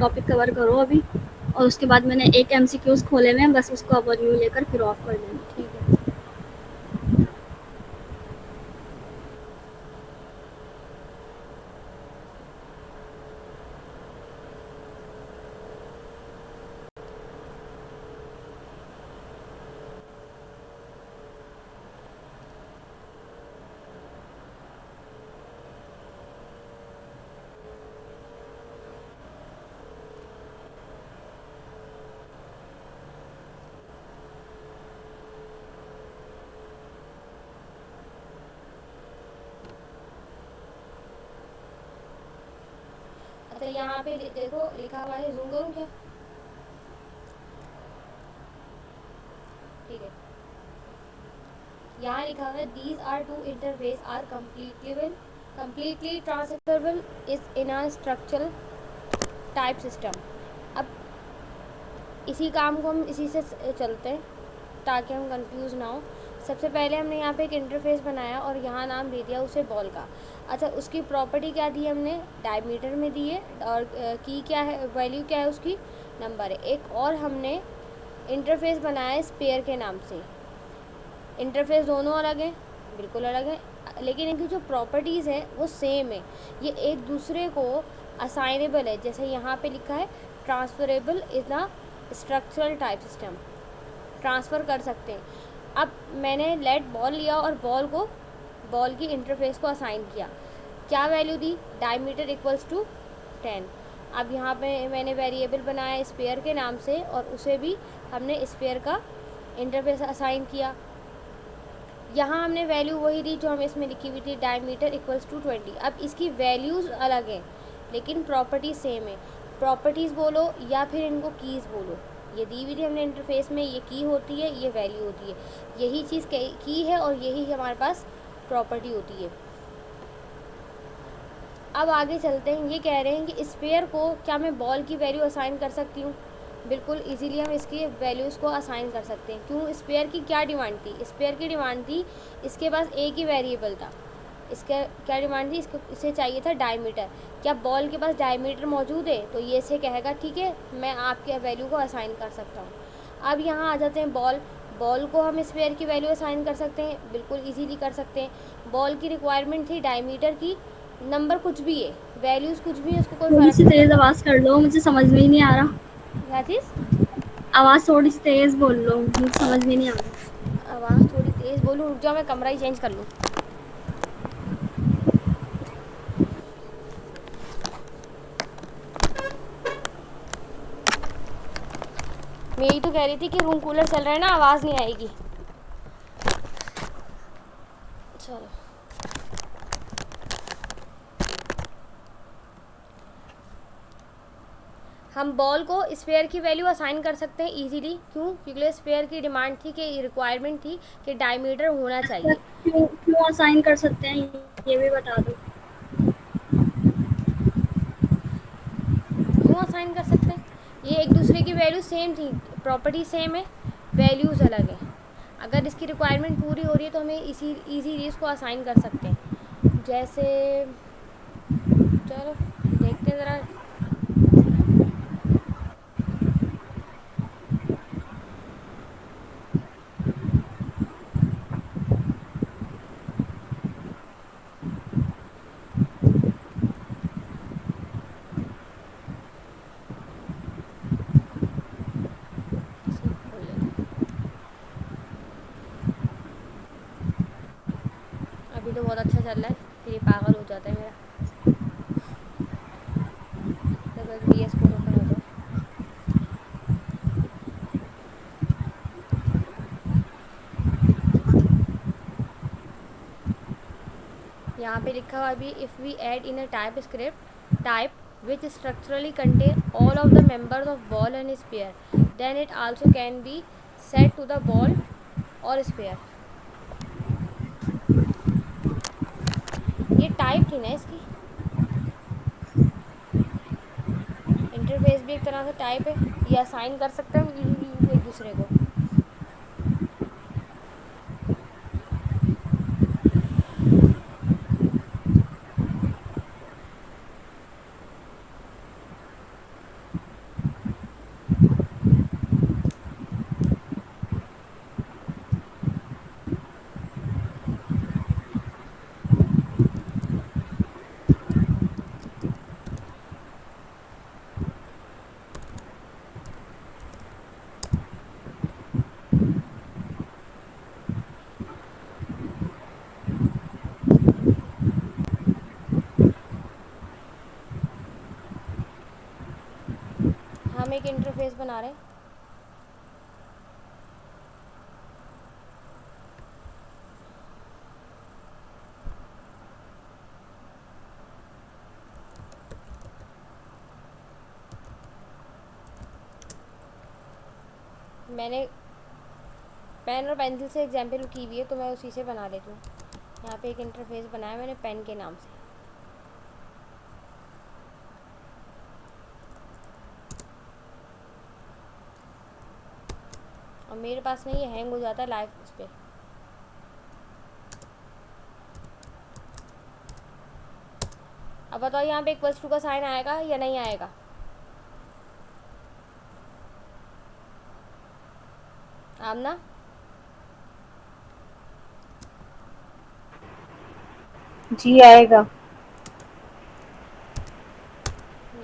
Topic cover करो अभी, और उसके बाद मैंने एक एमसीक्यूज खोले हुए हैं, बस उसको ओवरव्यू लेकर फिर ऑफ कर देना। ठीक है। अच्छा यहाँ पे देखो लिखा हुआ है, जूम करूँ क्या? ठीक है। यहाँ लिखा हुआ है these are two interface are completely transferable is in a structural type system. अब इसी काम को हम इसी से चलते हैं ताकि हम कंफ्यूज ना हो। सबसे पहले हमने यहाँ पे एक इंटरफेस बनाया और यहाँ नाम दे दिया उसे बॉल का। अच्छा, उसकी प्रॉपर्टी क्या दी हमने? डायमीटर में दी है, और की क्या है, वैल्यू क्या है उसकी? नंबर है। एक और हमने इंटरफेस बनाया है स्पेयर के नाम से। इंटरफेस दोनों अलग हैं, बिल्कुल अलग है, लेकिन इनकी जो प्रॉपर्टीज़ है वो सेम है। ये एक दूसरे को असाइनेबल है। जैसे यहाँ पे लिखा है transferable is a structural type system, transfer कर सकते हैं। अब मैंने लेट बॉल लिया और बॉल की इंटरफेस को असाइन किया। क्या वैल्यू दी? Diameter equals to 10। अब यहाँ पे मैंने वेरिएबल बनाया स्पेयर के नाम से और उसे भी हमने स्पेयर का इंटरफेस असाइन किया। यहाँ हमने वैल्यू वही दी जो हमें इसमें लिखी हुई थी, डायमीटर इक्वल्स टू 20। अब इसकी वैल्यूज़ अलग हैं लेकिन प्रॉपर्टी सेम है। प्रॉपर्टीज़ बोलो या फिर इनको कीज़ बोलो, ये दी हुई थी हमने इंटरफेस में, ये की होती है, ये वैल्यू होती है। यही चीज़ की है और यही हमारे पास प्रॉपर्टी होती है। अब आगे चलते हैं। ये कह रहे हैं कि स्पेयर को क्या मैं बॉल की वैल्यू असाइन कर सकती हूँ? बिल्कुल इजीली हम इसकी वैल्यूज़ को असाइन कर सकते हैं। क्यों? स्पेयर की क्या डिमांड थी? स्पेयर की डिमांड थी, इसके पास एक ही वेरिएबल था। इसका क्या डिमांड थी? इसे चाहिए था डायमीटर। क्या बॉल के पास डायमीटर मौजूद है? तो ये से कहेगा ठीक है, मैं आपके वैल्यू को असाइन कर सकता हूँ। अब यहाँ आ जाते हैं बॉल को हम स्पेयर की वैल्यू असाइन कर सकते हैं, बिल्कुल इजीली कर सकते हैं। बॉल की रिक्वायरमेंट थी डायमीटर की, नंबर कुछ भी है, वैल्यूज़ कुछ भी है, उसको कोई थोड़ी फ़र्क सी नहीं तेज पड़ता। आवाज़ कर लो, मुझे समझ में ही नहीं आ रहा। क्या चीज़? आवाज़ थोड़ी सी तेज बोल लो, मुझे समझ में नहीं आ रहा। आवाज़ थोड़ी तेज़ बोलूँ? रुक जाओ, मैं कमरा ही चेंज कर लूँ। मैं यही तो कह रही थी कि रूम कूलर चल रहा है ना, आवाज़ नहीं आएगी। चलो, हम बॉल को स्पेयर की वैल्यू असाइन कर सकते हैं इजीली। क्यों? क्योंकि स्पेयर की डिमांड थी कि रिक्वायरमेंट थी कि डायमीटर होना अच्छा, चाहिए। क्यों क्यों असाइन कर सकते हैं, ये भी बता दो। क्यों असाइन कर सकते हैं? ये एक दूसरे की वैल्यू सेम थी, प्रॉपर्टी सेम है, वैल्यूज़ अलग है। अगर इसकी रिक्वायरमेंट पूरी हो रही है तो हमें इसी इजीली इसको असाइन कर सकते हैं। जैसे चलो देखते हैं ज़रा। इसे खोल लेते हैं। अभी तो बहुत अच्छा चल रहा है, फिर ये पागल हो जाता है मेरा। जब तक VS कोड ओपन हो जाए। यहाँ पे लिखा हुआ अभी, if we add in a type script type which structurally contain all of the members of ball and sphere, then it also can be set to the ball और sphere. ये type थी ना इसकी, इंटरफेस भी एक तरह से type है। ये असाइन कर सकते हैं हम इजीली एक दूसरे को। हम एक इंटरफेस बना रहे हैं। मैंने पेन और पेंसिल से एग्जाम्पल की हुई है, तो मैं उसी से बना लेती हूँ। यहाँ पे एक इंटरफेस बनाया मैंने पेन के नाम से। और मेरे पास नहीं, ये हैंग हो जाता है लाइव उस पर। अब बताओ यहाँ पे इक्वल्स टू का साइन आएगा या नहीं आएगा? आमना, जी आएगा।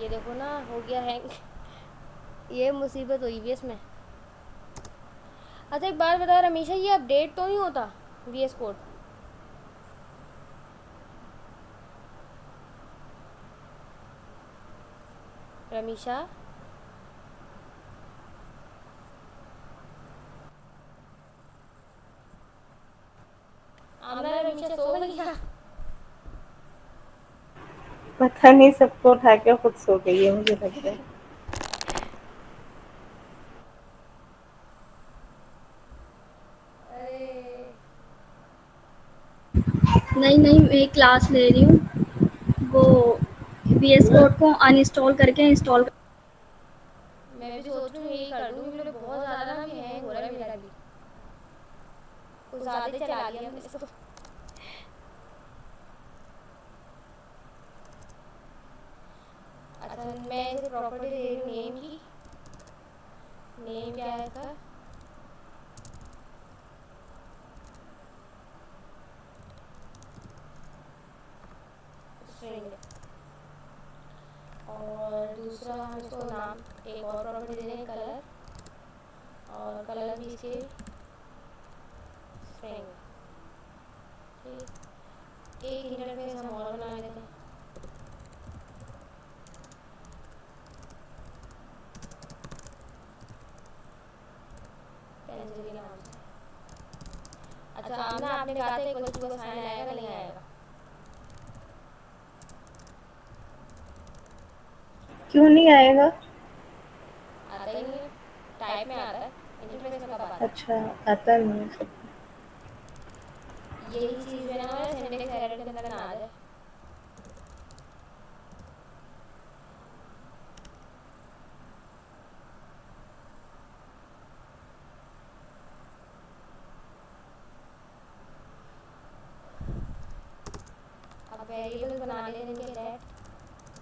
ये देखो ना, हो गया हैंग। ये मुसीबत हुई भी इसमें। अच्छा एक बात बता रमीशा, ये अपडेट तो नहीं होता VS कोड? रमीशा, आमना रमीशा सो गई क्या? पता नहीं, सबको उठा के खुद सो गई है मुझे लगता है। अरे नहीं नहीं, मैं क्लास ले रही हूँ। वो VS कोड को अनइंस्टॉल करके इंस्टॉल। मैं भी सोच रही हूँ यही कर दूँ, क्योंकि बहुत ज़्यादा ना भी हैंग हो रहा है मेरा भी। कुछ ज़्यादा ही चला लिया हमने इसको। अच्छा मैं इसे प्रॉपर्टी दे रही हूँ नेम की। नेम क्या है इसका? स्ट्रिंग। और दूसरा हम इसको नाम एक और प्रॉपर्टी दे देंगे कलर, और कलर भी इसके स्ट्रिंग। ठीक, एक इंटरफेस हम और बना लेते हैं। पेंसिल के नाम से। अच्छा आमना, आपने कहा था इक्वल टू का साइन आएगा नहीं आएगा? क्यों नहीं आएगा? आता ही नहीं है, टाइप में आता है, इंटरफेस में कब आता है? अच्छा, आता नहीं है। यही चीज़ है ना, हमारे सिंटेक्स एरर के अंदर ना आ जाए। अब वेरिएबल बना लेते हैं इनके लेट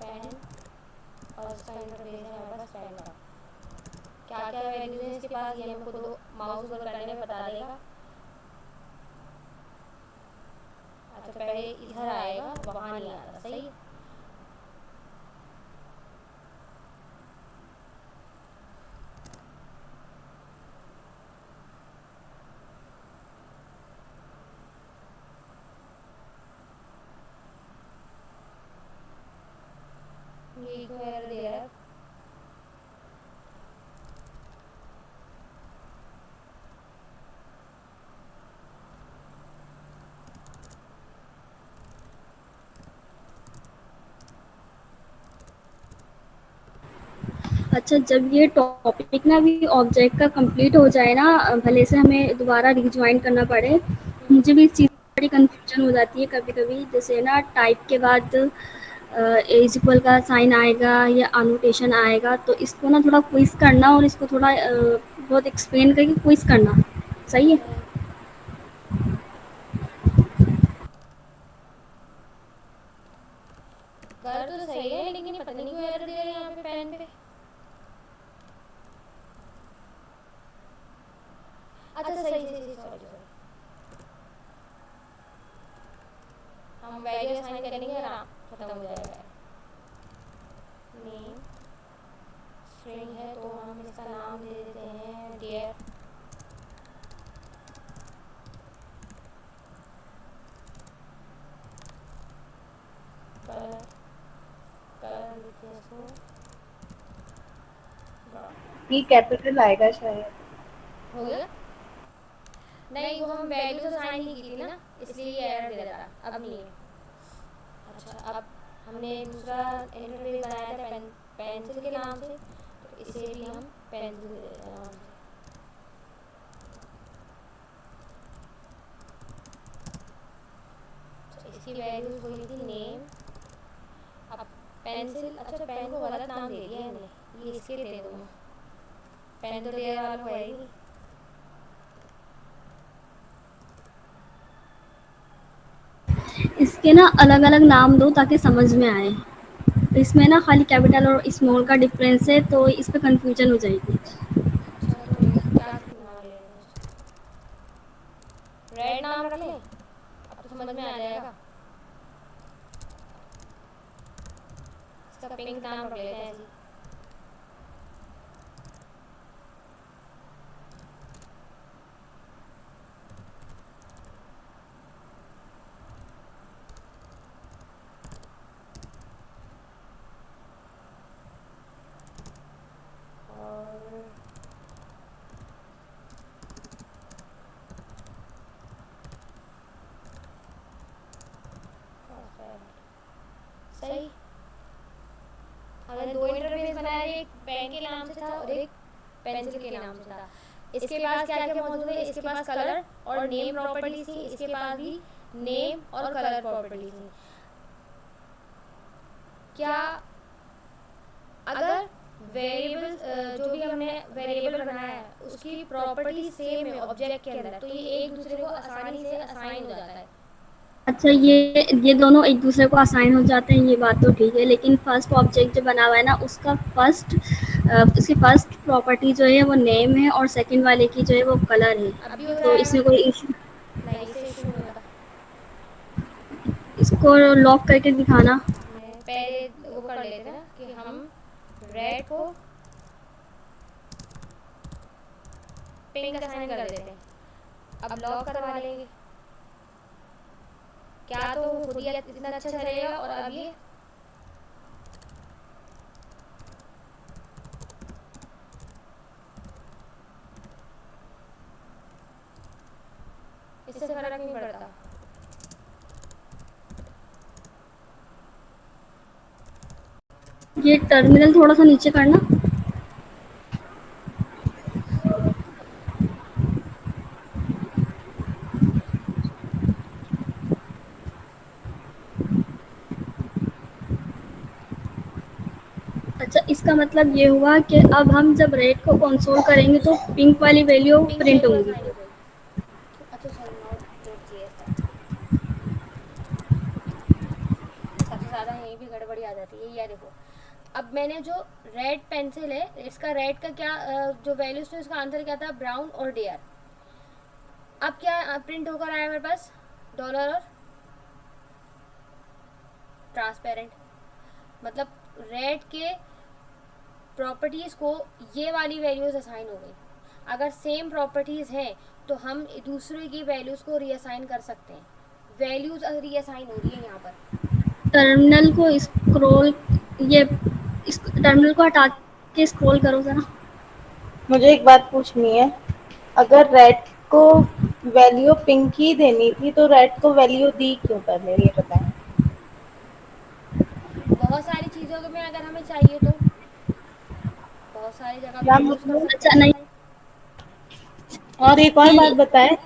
पेन, और इसका इंटरफेस है हमारे पास पेन का। क्या क्या वैल्यूज है इसके पास ये हमको दो माउस ऊपर करने में बता देगा। अच्छा पहले इधर आएगा, वहाँ नहीं आ रहा, सही है। ये क्यों एरर दे रहा है? अच्छा, जब ये टॉपिक ना भी ऑब्जेक्ट का कंप्लीट हो जाए ना, भले से हमें दोबारा रिज्वाइन करना पड़े, मुझे भी इस चीज़ में बड़ी कन्फ्यूजन हो जाती है कभी कभी। जैसे ना टाइप के बाद इज इक्वल का साइन आएगा या अनोटेशन आएगा, तो इसको ना थोड़ा क्विज करना और इसको थोड़ा बहुत एक्सप्लेन करके क्विज करना सही है। सही। कर तो सही है, लेकिन ये पता नहीं क्यों एरर दे रहा है यहाँ पे पेन पे। अच्छा सही सही सही, सॉरी सॉरी। हम वैल्यू असाइन करेंगे और खत्म हो जाएगा। नेम स्ट्रिंग है तो हम इसका नाम दे देते हैं डियर। कलर, कलर देते हैं इसको पी कैपिटल आएगा शायद। हो गया। नहीं, वो हम वैल्यूज असाइन नहीं की थी ना, इसलिए ये एरर दे रहा था। अब नहीं है। अच्छा, अब हमने दूसरा इंटरफेस बनाया था पेंसिल के नाम से, तो इसे भी हम पेंसिल नाम से। तो इसकी वैल्यूज हुई थी नेम। अब पेंसिल, अच्छा पेन को गलत नाम दे दिया हमने, ये इसके दे दूँगा। पेन तो डेयर वाला को है ही नहीं। इसके ना अलग अलग नाम दो ताकि समझ में आए। इसमें ना खाली कैपिटल और स्मॉल का डिफरेंस है तो इस पे कंफ्यूजन हो जाएगी। अच्छा, तो एक क्या नाम ले लें उसका? रेड नाम रख लें, अब तो समझ में आ जाएगा। इसका पिंक नाम रख लेते हैं ऐसे ही। और सही। हमने दो इंटरफेस बनाया, एक पेन के नाम से था और एक पेंसिल के नाम से था। इसके पास क्या क्या मौजूद है? इसके पास कलर और नेम प्रॉपर्टीज थी, इसके पास भी नेम और कलर प्रॉपर्टीज थी। क्या अगर वेरिएबल जो भी हमने वेरिएबल बनाया है उसकी प्रॉपर्टी सेम है ऑब्जेक्ट के अंदर, तो ये एक दूसरे को आसानी से असाइन हो जाता है। अच्छा, ये दोनों एक दूसरे को असाइन हो जाते हैं, ये बात तो ठीक है, लेकिन फर्स्ट ऑब्जेक्ट जो बना हुआ है ना उसका उसकी फर्स्ट प्रॉपर्टी जो है वो नेम है और सेकंड वाले की जो है वो कलर है। अब भी हो तो जाएगा। इसमें कोई इशू? नहीं, इससे इशू नहीं होता। इसको लॉक करके दिखाना। मैं पहले वो कर लेते ना कि हम रेड को पिंक असाइन कर देते हैं। अब लॉक करवा लेंगे। क्या तो खुद ही इतना अच्छा चलेगा। और अब ये इससे फर्क नहीं पड़ता। ये टर्मिनल थोड़ा सा नीचे करना। अच्छा, इसका मतलब ये हुआ कि अब हम जब रेड को कंसोल करेंगे तो पिंक वाली वैल्यू पिंक प्रिंट वैल्यू होंगी। असाइन हो जाएगी। अच्छा सॉरी, नॉट डॉट जेएस था। सबसे ज़्यादा यहीं भी गड़बड़ी आ जाती है। ये देखो, अब मैंने जो रेड पेंसिल है इसका रेड का क्या जो वैल्यूज थे उसका आंसर क्या था? ब्राउन और डेयर। अब क्या प्रिंट होकर आया मेरे पास? डॉलर और ट्रांसपेरेंट। मतलब रेड के प्रॉपर्टीज़ को ये वाली वैल्यूज़ असाइन हो गई। अगर सेम प्रॉपर्टीज़ हैं तो हम दूसरे की वैल्यूज़ को रीअसाइन कर सकते हैं। वैल्यूज़ रीअसाइन हो रही है यहाँ पर। टर्मिनल को स्क्रॉल ये इस टर्मिनल को हटा के स्क्रॉल करो ज़रा। मुझे एक बात पूछनी है, अगर रेड को वैल्यू पिंक ही देनी थी तो रेड को वैल्यू दी क्यों, पहले ये बताएं। बहुत सारी चीज़ों में अगर हमें चाहिए तो बहुत सारी जगह पे क्या हम यूज़ कर मतलब? सकते अच्छा हैं। नहीं, और एक और बात इसकी बताएं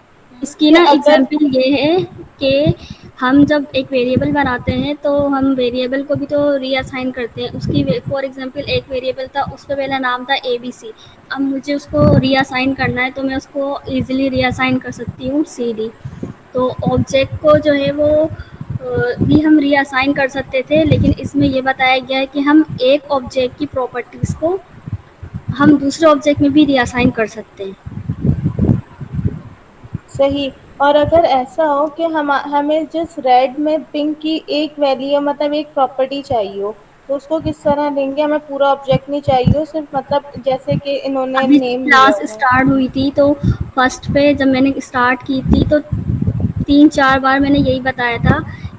इसकी कि ना अगर एग्जाम्पल ये है कि हम जब एक वेरिएबल बनाते हैं तो हम वेरिएबल को भी तो रीअसाइन करते हैं। उसकी फॉर एग्जांपल एक वेरिएबल था, उसका पहला नाम था ABC। अब मुझे उसको रीअसाइन करना है तो मैं उसको इजीली रीअसाइन कर सकती हूँ CD। तो ऑब्जेक्ट को जो है वो भी हम रीअसाइन कर सकते थे, लेकिन इसमें ये बताया गया है कि हम एक ऑब्जेक्ट की प्रॉपर्टीज़ को हम दूसरे ऑब्जेक्ट में भी रीअसाइन कर सकते हैं। सही, और अगर ऐसा हो कि हमें जिस रेड में पिंक की एक वैल्यू मतलब एक प्रॉपर्टी चाहिए हो, तो उसको किस तरह लेंगे? हमें पूरा ऑब्जेक्ट नहीं चाहिए हो, सिर्फ मतलब जैसे कि इन्होंने अभी नेम लिया क्लास हुआ है। स्टार्ट हुई थी तो फर्स्ट पे जब मैंने स्टार्ट की थी तो 3-4 बार मैंने यही बताया था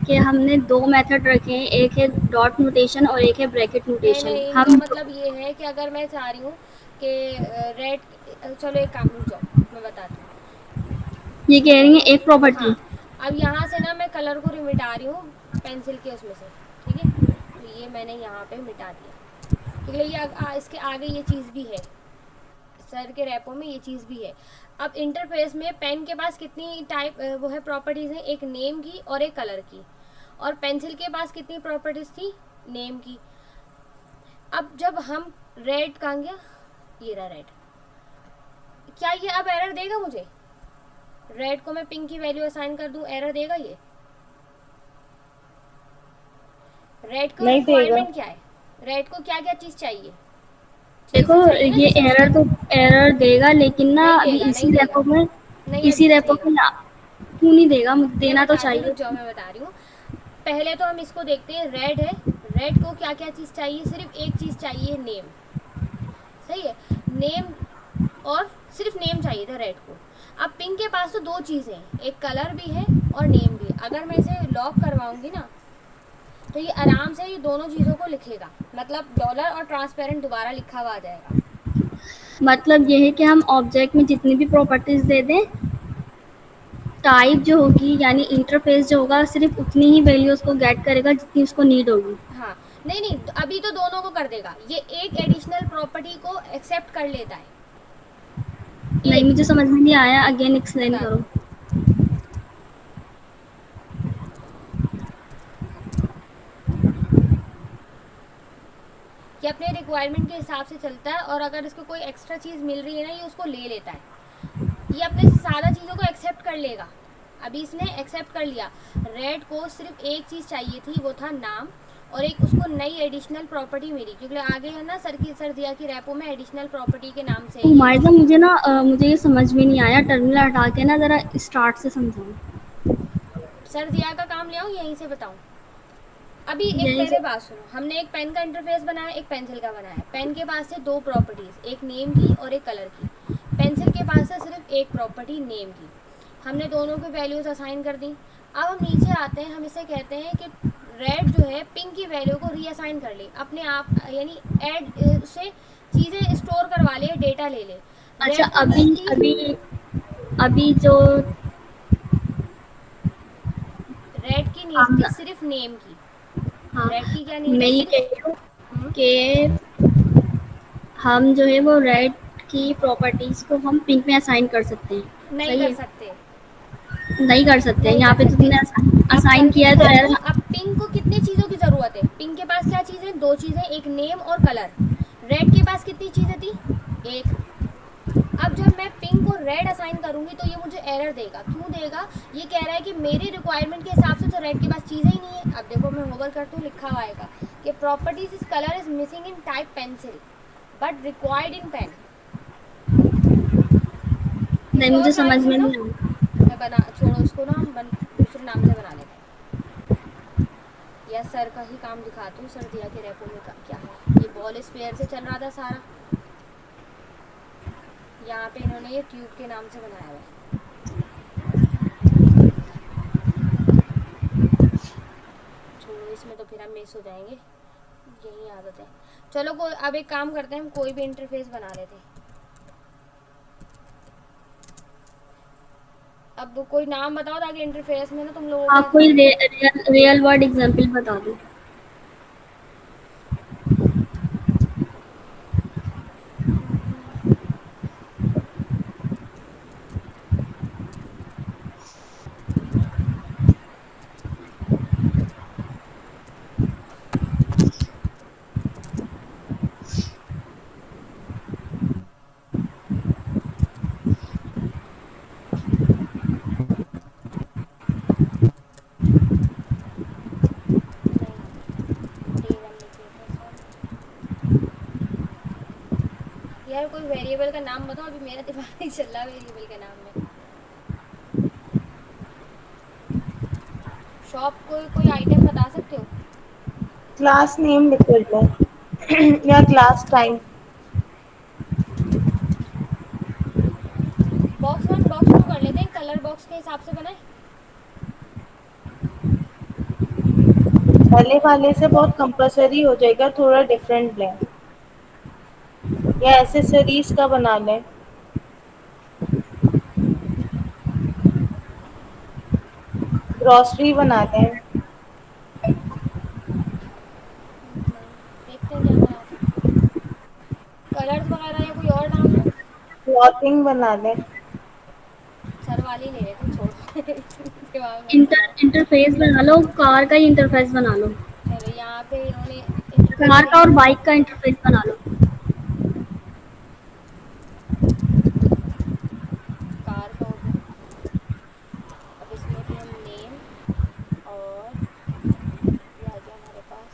कि हमने 2 मेथड रखे हैं, एक है डॉट नोटेशन और एक है ब्रैकेट नहीं नोटेशन। नहीं, इनका हम मतलब ये है कि अगर मैं चाह रही हूँ कि रेड, चलो एक काम, रुक जाओ, मैं बताती हूँ। ये कह रही हैं एक प्रॉपर्टी। हाँ, अब यहाँ से ना मैं कलर को मिटा रही हूँ पेंसिल के उसमें से, ठीक है, तो ये मैंने यहाँ पे मिटा दिया, ठीक है। ये इसके आगे ये चीज़ भी है, सर के रैपों में ये चीज़ भी है। अब इंटरफेस में पेन के पास कितनी टाइप वो है प्रॉपर्टीज़ हैं, एक नेम की और एक कलर की, और पेंसिल के पास कितनी प्रॉपर्टीज़ थी, नेम की। अब जब हम रेड कहाँ गया, ये रहा रेड, क्या ये अब एरर देगा मुझे? रेड को मैं पिंक की वैल्यू असाइन कर दूं, एरर देगा ये? रेड को नहीं देगा। रिक्वायरमेंट क्या है, रेड को क्या क्या चीज़ चाहिए, चीज़ देखो तो चाहिए ना ये जैसे उसके। एरर तो एरर देगा, लेकिन ना नहीं अभी देगा, इसी नहीं देगा, रेपो में, नहीं इसी अभी नहीं रेपो देगा। में ना, क्यों नहीं देगा, मैं देना तो बताती हूँ, चाहिए। रुक जाओ, मैं बता रही हूँ। पहले तो हम इसको देखते हैं, रेड है, रेड को क्या क्या चीज़ चाहिए, सिर्फ एक चीज़ चाहिए, नेम, सही है, नेम, और सिर्फ नेम चाहिए था रेड को। अब पिंक के पास तो दो चीज़ें हैं, एक कलर भी है और नेम भी है। अगर मैं इसे लॉक करवाऊंगी ना, तो ये आराम से ये दोनों चीज़ों को लिखेगा, मतलब डॉलर और ट्रांसपेरेंट दोबारा लिखा हुआ आ जाएगा। मतलब ये है कि हम ऑब्जेक्ट में जितनी भी प्रॉपर्टीज दे दें, टाइप जो होगी यानी इंटरफेस जो होगा सिर्फ उतनी ही वैल्यूज को गेट करेगा जितनी उसको नीड होगी। हाँ, नहीं नहीं, अभी तो दोनों को कर देगा, ये एक एडिशनल प्रॉपर्टी को एक्सेप्ट कर लेता है, नहीं, एक। मुझे समझ में नहीं आया, अगेन एक्सप्लेन बता करो। दूँ, ये अपने रिक्वायरमेंट के हिसाब से चलता है, और अगर इसको कोई एक्स्ट्रा चीज़ मिल रही है ना, ये उसको ले लेता है, ये अपने से सारा चीज़ों को एक्सेप्ट कर लेगा। अभी इसने एक्सेप्ट कर लिया, रेड को सिर्फ एक चीज़ चाहिए थी, वो था नाम, और एक उसको नई एडिशनल प्रॉपर्टी मिली, क्योंकि आगे है ना सर दिया कि रैपो में एडिशनल प्रॉपर्टी के नाम से तो ये मायजा चीज़। मुझे ना मुझे ये समझ में नहीं आया, टर्मिनल हटा के ना जरा स्टार्ट से समझाओ। सर दिया का काम ले आऊँ, यहीं से बताऊँ? अभी एक यही मेरे से। बात सुनो, हमने एक पेन का इंटरफेस बनाया, एक पेंसिल का बनाया। पेन के पास से दो प्रॉपर्टीज, एक नेम की और एक कलर की। पेंसिल के पास से सिर्फ एक प्रॉपर्टी, नेम की। हमने दोनों की वैल्यूज असाइन कर दी। अब हम नीचे आते हैं, हम इसे कहते हैं कि रेड जो है पिंक की वैल्यू को रीअसाइन कर ले अपने आप, यानी ऐड से चीज़ें स्टोर करवा ले, डेटा ले ले। अच्छा, रेड को अभी नीड थी, अभी अभी जो रेड की नीड हम, थी सिर्फ नेम की। हाँ, रेड की क्या नीड मैं है, ये कह सिर्फ। रही हूँ कि हम जो है वो रेड की प्रॉपर्टीज को हम पिंक में असाइन कर सकते हैं, नहीं सही कर है? सकते, नहीं कर सकते, नहीं यहाँ कर पे तो सकते। तुमने अब असाइन करके किया है तो दिखाती एरर। हूँ। अब पिंक को कितनी चीज़ों की ज़रूरत है, पिंक के पास क्या चीज़ें, दो चीज़ें, एक नेम और कलर। रेड के पास कितनी चीज़ें थी, एक। अब जब मैं पिंक को रेड असाइन करूंगी तो ये मुझे एरर देगा, क्यों देगा? ये कह रहा है कि मेरी रिक्वायरमेंट के हिसाब से तो रेड के पास चीज़ें ही नहीं है। अब देखो मैं होवर करती हूँ, लिखा हुआ आएगा कि properties is colour is missing in type pencil but required in pen. नहीं, किसी और मुझे नाम समझ से में बनाओ, नहीं आया। मैं बना, छोड़ो इसको ना, हम दूसरे नाम से बना लेते हैं, या सर का ही काम दिखाती हूँ। सर दिया के रेपो में क्या है, ये बॉल स्पेयर से चल रहा था सारा, यहाँ पे इन्होंने ये ट्यूब के नाम से बनाया हुआ है। छोड़ो, इसमें तो फिर हम मिस हो जाएंगे, यही आदत है। चलो कोई, अब एक काम करते हैं, हम कोई भी इंटरफेस बना लेते हैं। अब कोई नाम बताओ ताकि इंटरफेस में ना तुम लोगों को आप कोई आसानी हो। रियल वर्ड एग्जांपल बता दो। नहीं, D1 लिखे थे सर। यार कोई वेरिएबल का नाम बताओ, अभी मेरा दिमाग नहीं चल रहा वेरिएबल के नाम में। शॉप को कोई आइटम बता सकते हो? क्लास नेम लिख लो या class time. Box one box two कर लेते हैं, कलर बॉक्स के हिसाब से बनाए। पहले वाले से बहुत कंपलसरी हो जाएगा, थोड़ा डिफरेंट लें या एसेसरीज का बना लें। ग्रॉसरी बना लें। नहीं, देखते हैं क्या बना सकते हैं। कलर्स वगैरह या कोई और डाल दूँ? क्लॉथिंग बना लें। सर वाली ले लेते हैं, छोड़ इसके बाद मेरे से बात। इंटरफेस बना लो, कार का ही इंटरफेस बना लो। चलो, यहाँ पे इन्होंने इंटरफेस कार दे का और दिया। बाइक का इंटरफेस बना लो। कार का हो गया। अब इसमें भी हम नेम और ये आ गया हमारे पास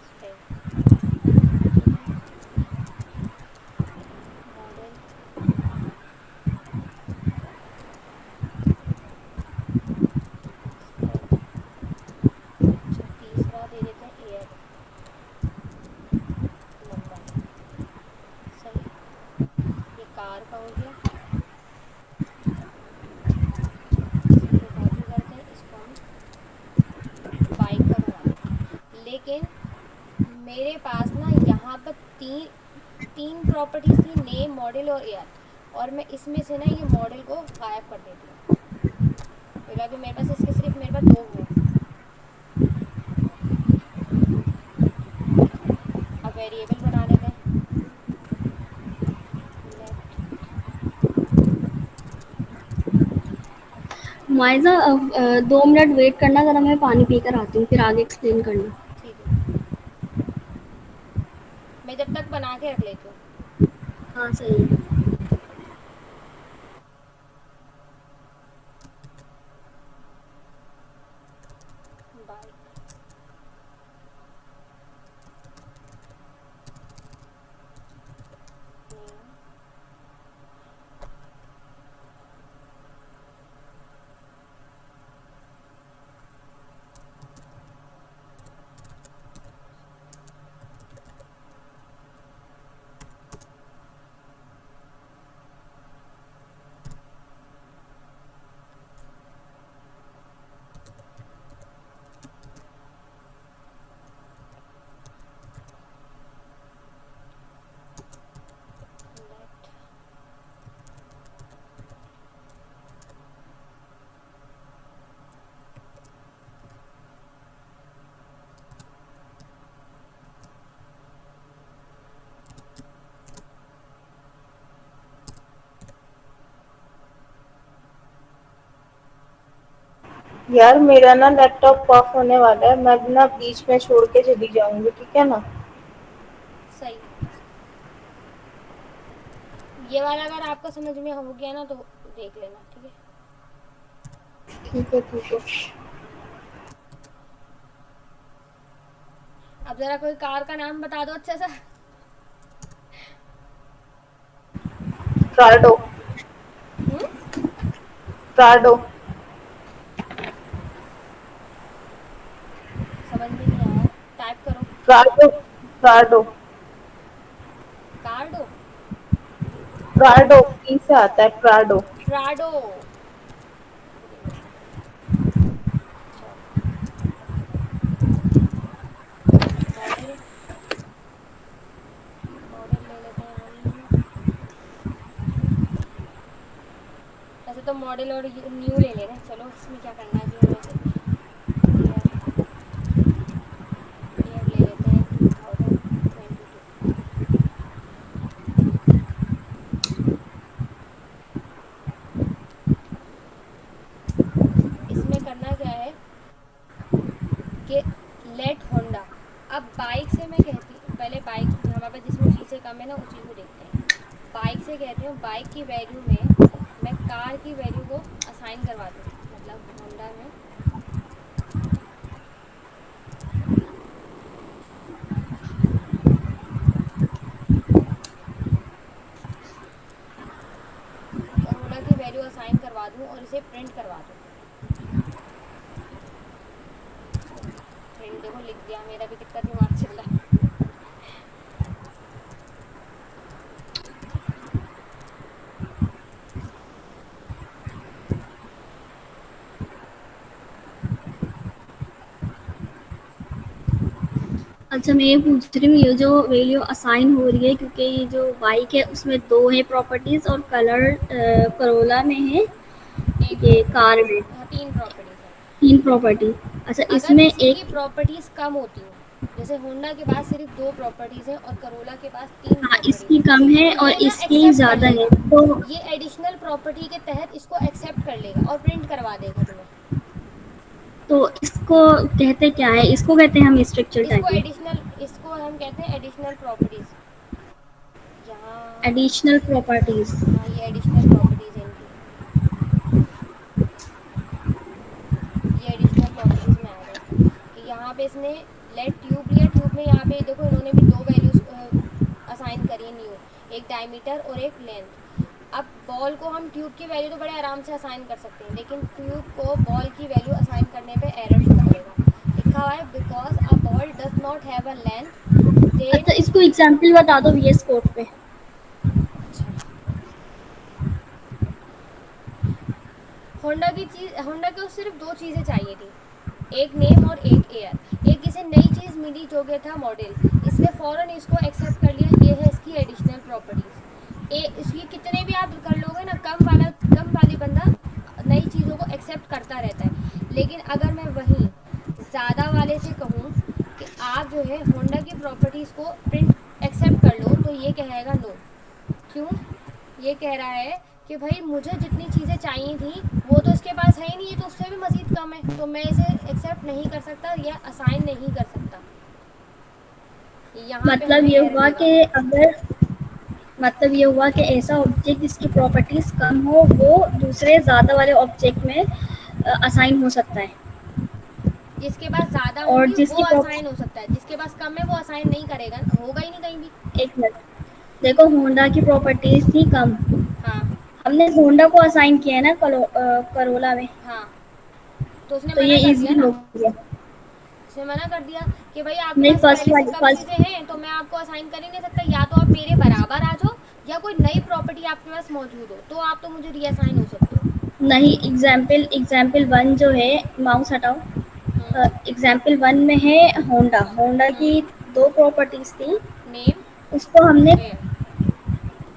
स्ट्रिंग। ठीक है। Model string. अच्छा, तीसरा दे देते हैं एयर नंबर। सही। ये कार का हो गया। इसी को कॉपी करते हैं, इसको हम बाइक का बना देते हैं। लेकिन मेरे पास ना यहाँ पर तीन तीन प्रॉपर्टीज थी, नेम, मॉडल और एयर। और मैं इसमें से ना ये मॉडल को गायब कर देती हूँ। तो अभी मेरे पास इसके सिर्फ मेरे पास दो हुए। अब वेरिएबल बना लेते हैं। लेट। माइजा 2 मिनट वेट करना, जरा मैं पानी पी कर आती हूँ, फिर आगे एक्सप्लेन करना। ठीक है, मैं जब तक बना के रख लेती हूँ। हाँ सही है। Bike name. लेट। यार मेरा ना लैपटॉप ऑफ होने वाला है, मैं ना बीच में छोड़ के चली जाऊंगी, ठीक है ना? सही। ये वाला अगर आपको समझ में हो गया ना तो देख लेना, ठीक है। ठीक है ठीक है। अब जरा कोई कार का नाम बता दो अच्छे से। प्राडो। हम्म। प्राडो। समझ में नहीं आया, टाइप करो। प्राडो। प्राडो। कार्डो। प्राडो पी से आता है, प्राडो। प्राडो। Very good. चलो, मॉडल। मॉडल ले लेते हैं हम। वैसे तो मॉडल और न्यू ले ले रहे हैं, चलो इसमें क्या करना है अभी हमें से। ईयर। ईयर ले लेते हैं 2022। इसमें करना क्या है कि लेट होंडा। अब बाइक से मैं कहती पहले बाइक हमारे पास जिसमें चीज़ें कम है ना उसी को देखते हैं। बाइक से कहती हूँ बाइक की वैल्यू में मैं कार की वैल्यू को असाइन करवा दूँ, मतलब होंडा में होंडा की वैल्यू असाइन करवा दूँ और इसे प्रिंट करवा दूँ। प्रिंट देखो लिख दिया, मेरा भी कितना दिमाग चल रहा है। अच्छा, मैं ये पूछ रही हूँ, ये जो वैल्यू असाइन हो रही है, क्योंकि ये जो बाइक है उसमें 2 है प्रॉपर्टीज़ और कलर करोला में है, एक ये प्रॉपर्टी। कार में हाँ, 3 प्रॉपर्टीज़ हैं। 3 प्रॉपर्टी। अच्छा, अगर इसमें किसी की एक प्रॉपर्टीज़ कम होती हैं, जैसे होंडा के पास सिर्फ 2 प्रॉपर्टीज़ हैं और करोला के पास 3 हाँ, प्रॉपर्टीज़ इसकी हैं, कम है तो और ये ना इसकी एक्सेप्ट कर ज़्यादा है, लेगा। तो ये एडिशनल प्रॉपर्टी के तहत इसको एक्सेप्ट कर लेगा और प्रिंट करवा देगा तुम्हें। इसको कहते क्या है? इसको कहते हैं हम स्ट्रक्चर टाइपिंग। इसको हम कहते हैं एडिशनल प्रॉपर्टीज़। यहाँ एडिशनल प्रॉपर्टीज़। हाँ, ये एडिशनल प्रॉपर्टीज़ हैं इनकी। ये एडिशनल प्रॉपर्टीज़ में आएगा इनका, कि यहाँ पे इसने लेट ट्यूब लिया। ट्यूब में यहाँ पे देखो इन्होंने भी 2 वैल्यूज़ असाइन करी न्यू, एक डायमीटर और एक लेंथ। अब बॉल को हम ट्यूब की वैल्यू तो बड़े आराम से असाइन कर सकते हैं, लेकिन ट्यूब को बॉल की वैल्यू असाइन करने पे एरर शो करेगा। लिखा हुआ है because a ball does not have a length अच्छा, देन। इसको एग्जाम्पल बता दो वीएस कोड पे। अच्छा, होंडा को सिर्फ 2 चीज़ें चाहिए थी, एक नेम और एक एयर। एक इसे नई चीज़ मिली जो कि था मॉडल, इसने फ़ौरन इसको एक्सेप्ट कर लिया। ये है इसकी एडिशनल प्रॉपर्टीज़। इसकी कितने भी आप कर लोगे ना, कम वाली बंदा नई चीज़ों को एक्सेप्ट करता रहता है। लेकिन अगर मैं वहीं ज़्यादा वाले से कहूँ कि आप जो है होंडा की प्रॉपर्टीज़ को प्रिंट एक्सेप्ट कर लो, तो ये कहेगा नो। क्यों? ये कह रहा है कि भाई मुझे जितनी चीज़ें चाहिए थी वो तो इसके पास है ही नहीं, ये तो उससे भी मज़ीद कम है, तो मैं इसे एक्सेप्ट नहीं कर सकता या असाइन नहीं कर सकता। यहाँ पे मतलब हमें ये एरर हुआ देगा। कि अगर मतलब ये हुआ कि ऐसा ऑब्जेक्ट जिसकी प्रॉपर्टीज कम हो वो दूसरे ज़्यादा वाले ऑब्जेक्ट में असाइन हो सकता है, जिसके पास ज़्यादा और होंगी वो जिसकी असाइन हो सकता है, जिसके पास कम है वो असाइन नहीं करेगा, होगा ही नहीं कहीं भी। एक मिनट, देखो होंडा की प्रॉपर्टीज थी कम, हाँ। हमने होंडा को असाइन किया है ना करोला में, हाँ, तो उसने तो मना ये कर दिया इजी ना। हो गया। उसने मना कर दिया कि भाई आपके नहीं, पास फर्स्ट पहले से वाली कम फर्स्ट चीज़ें हैं तो मैं आपको असाइन कर ही नहीं सकता। या तो आप मेरे बराबर आ जाओ या कोई नई प्रॉपर्टी आपके पास मौजूद हो, तो आप तो मुझे रीअसाइन हो सकते हो। नहीं, एग्जाम्पल 1 जो है, माउस हटाओ। हम्म। एग्जाम्पल 1 में है होंडा, होंडा की हम्म। 2 प्रॉपर्टीज थी, नेम, उसको हमने एयर।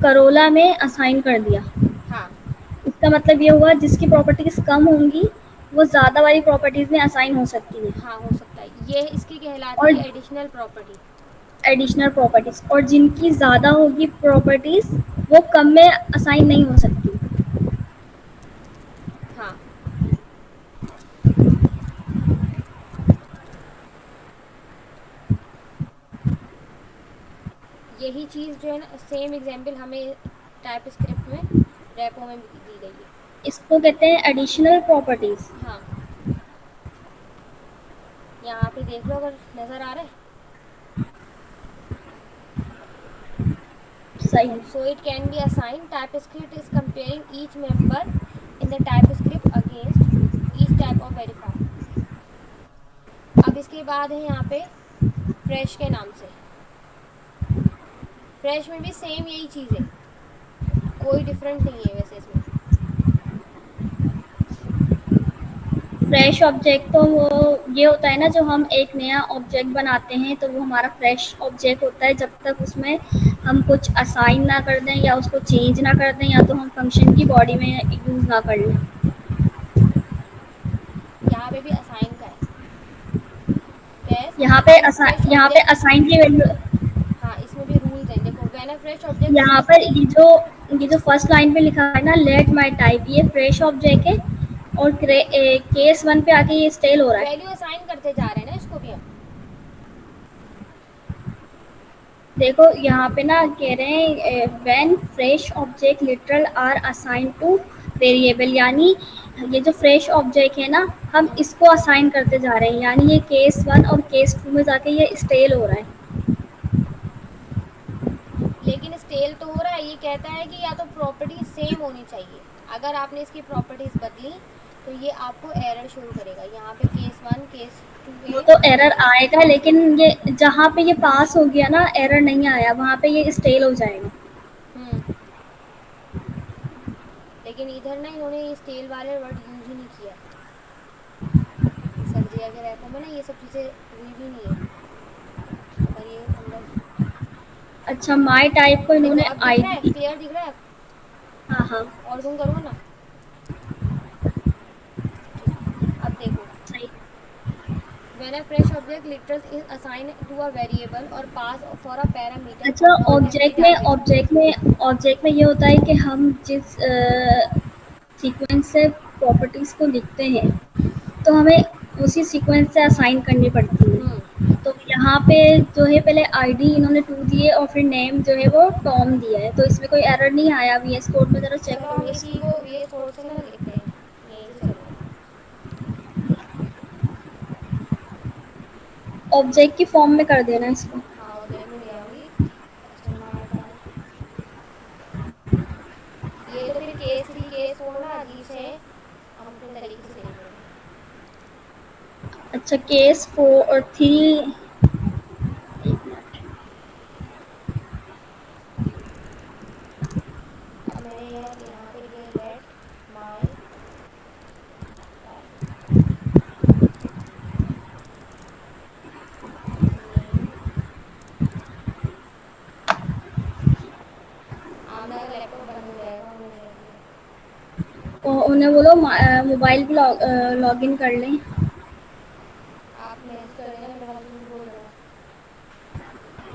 करोला में असाइन कर दिया। हाँ। इसका मतलब ये हुआ जिसकी प्रॉपर्टीज कम होंगी वो ज़्यादा वाली प्रॉपर्टीज में असाइन हो सकती है, हाँ, हो सकता है। ये इसकी कहलाती और है एडिशनल प्रॉपर्टी। एडिशनल प्रॉपर्टीज, और जिनकी ज़्यादा होगी प्रॉपर्टीज वो कम में असाइन नहीं हो सकती। हाँ, यही चीज़ जो है ना, सेम एग्जाम्पल हमें टाइप स्क्रिप्ट में रेपो में भी दी गई है। इसको कहते हैं एडिशनल प्रॉपर्टीज। हाँ, यहाँ पे देख लो अगर नज़र आ रहा है। सही है। So it can be assigned. TypeScript is comparing each member in the TypeScript against each type of verifier. अब इसके बाद है यहाँ पे फ्रेश के नाम से। फ्रेश में भी सेम यही चीज़ है, कोई डिफरेंट नहीं है वैसे इसमें। फ्रेश ऑब्जेक्ट तो वो ये होता है ना, जो हम एक नया ऑब्जेक्ट बनाते हैं तो वो हमारा फ्रेश ऑब्जेक्ट होता है जब तक उसमें हम कुछ असाइन ना कर दें या उसको चेंज ना कर दें या तो हम फंक्शन की बॉडी में यूज़ ना कर लें। यहाँ पे भी असाइन का है, कैस व्हेन फ्रेश यहाँ पे ऑब्जेक्ट। असाइन की वैल्यू, हाँ, इसमें भी रूल्स हैं, देखो व्हेन अ फ्रेश ऑब्जेक्ट यहाँ इज। पर ये जो फर्स्ट लाइन पे लिखा है ना, लेट माई टाइप, ये फ्रेश ऑब्जेक्ट है, और केस 1 पे आके ये स्टेल हो रहा है। वैल्यू असाइन करते जा रहे हैं ना इसको भी हम। देखो यहाँ पे ना कह रहे हैं when fresh object literal are assign to variable, यानी ये जो फ्रेश ऑब्जेक्ट है ना, हम इसको असाइन करते जा रहे हैं, यानी ये केस 1 और केस 2 में जाके ये स्टेल हो रहा है। लेकिन स्टेल तो हो रहा है, ये कहता है कि या तो प्रॉपर्टी सेम होनी चाहिए। अगर आपने इसकी प्रॉपर्टीज बदली तो ये आपको एरर शुरू करेगा। यहाँ पे केस 1 केस 2 वो है। तो एरर आएगा, लेकिन ये जहाँ पे ये पास हो गया ना, एरर नहीं आया, वहाँ पे ये स्टेल हो जाएगा। हम्म। लेकिन इधर ना इन्होंने ये स्टेल वाले वर्ड यूज ही नहीं किया है। सर्जिया के रैपो में ना ये सब चीज़ें हुई भी नहीं है। अच्छा, माय टाइप को देखो इन्होंने अब दिख रहा है, आईडी। क्लियर दिख रहा है। हाँ, हाँ। और जूम करूँगा ना। ठीक है। अब देखो, सही। when a fresh object literals is assigned to a variable or pass for a parameter अच्छा, anonymously type it. ऑब्जेक्ट में ये होता है कि हम जिस सीक्वेंस से प्रॉपर्टीज़ को लिखते हैं, तो हमें उसी सीक्वेंस से असाइन करनी पड़ती हम्म। है। तो यहाँ पे जो है पहले आईडी इन्होंने 2 दिए और फिर नेम जो है वो टॉम दिया है, तो इसमें कोई एरर नहीं आया वीएस कोड में? ज़रा चेक चलो हम करोगे इसी इसको? को VS कोड से ना लिखते हैं, यहीं से चलेगा। ऑब्जेक्ट की फॉर्म में कर देना इसको। हाँ ऑब्जेक्ट में ले आऊंगी। अच्छा माय टाइप, ये तो फिर केस 3 केस 4 ना अजीब से है, हम अपने तरीके से लिख देंगे। अच्छा, केस 4 और 3। अब मैंने यहाँ पे लिया लेट माय टाइप नेम। आपने अगर लैपटॉप बंद हो जाएगा उन्होंने कह दिया। और उन्हें बोलो मोबाइल पे लॉग इन कर लें। आप मैसेज कर देना, मेरे ख्याल से झूठ बोल रहा है। हाय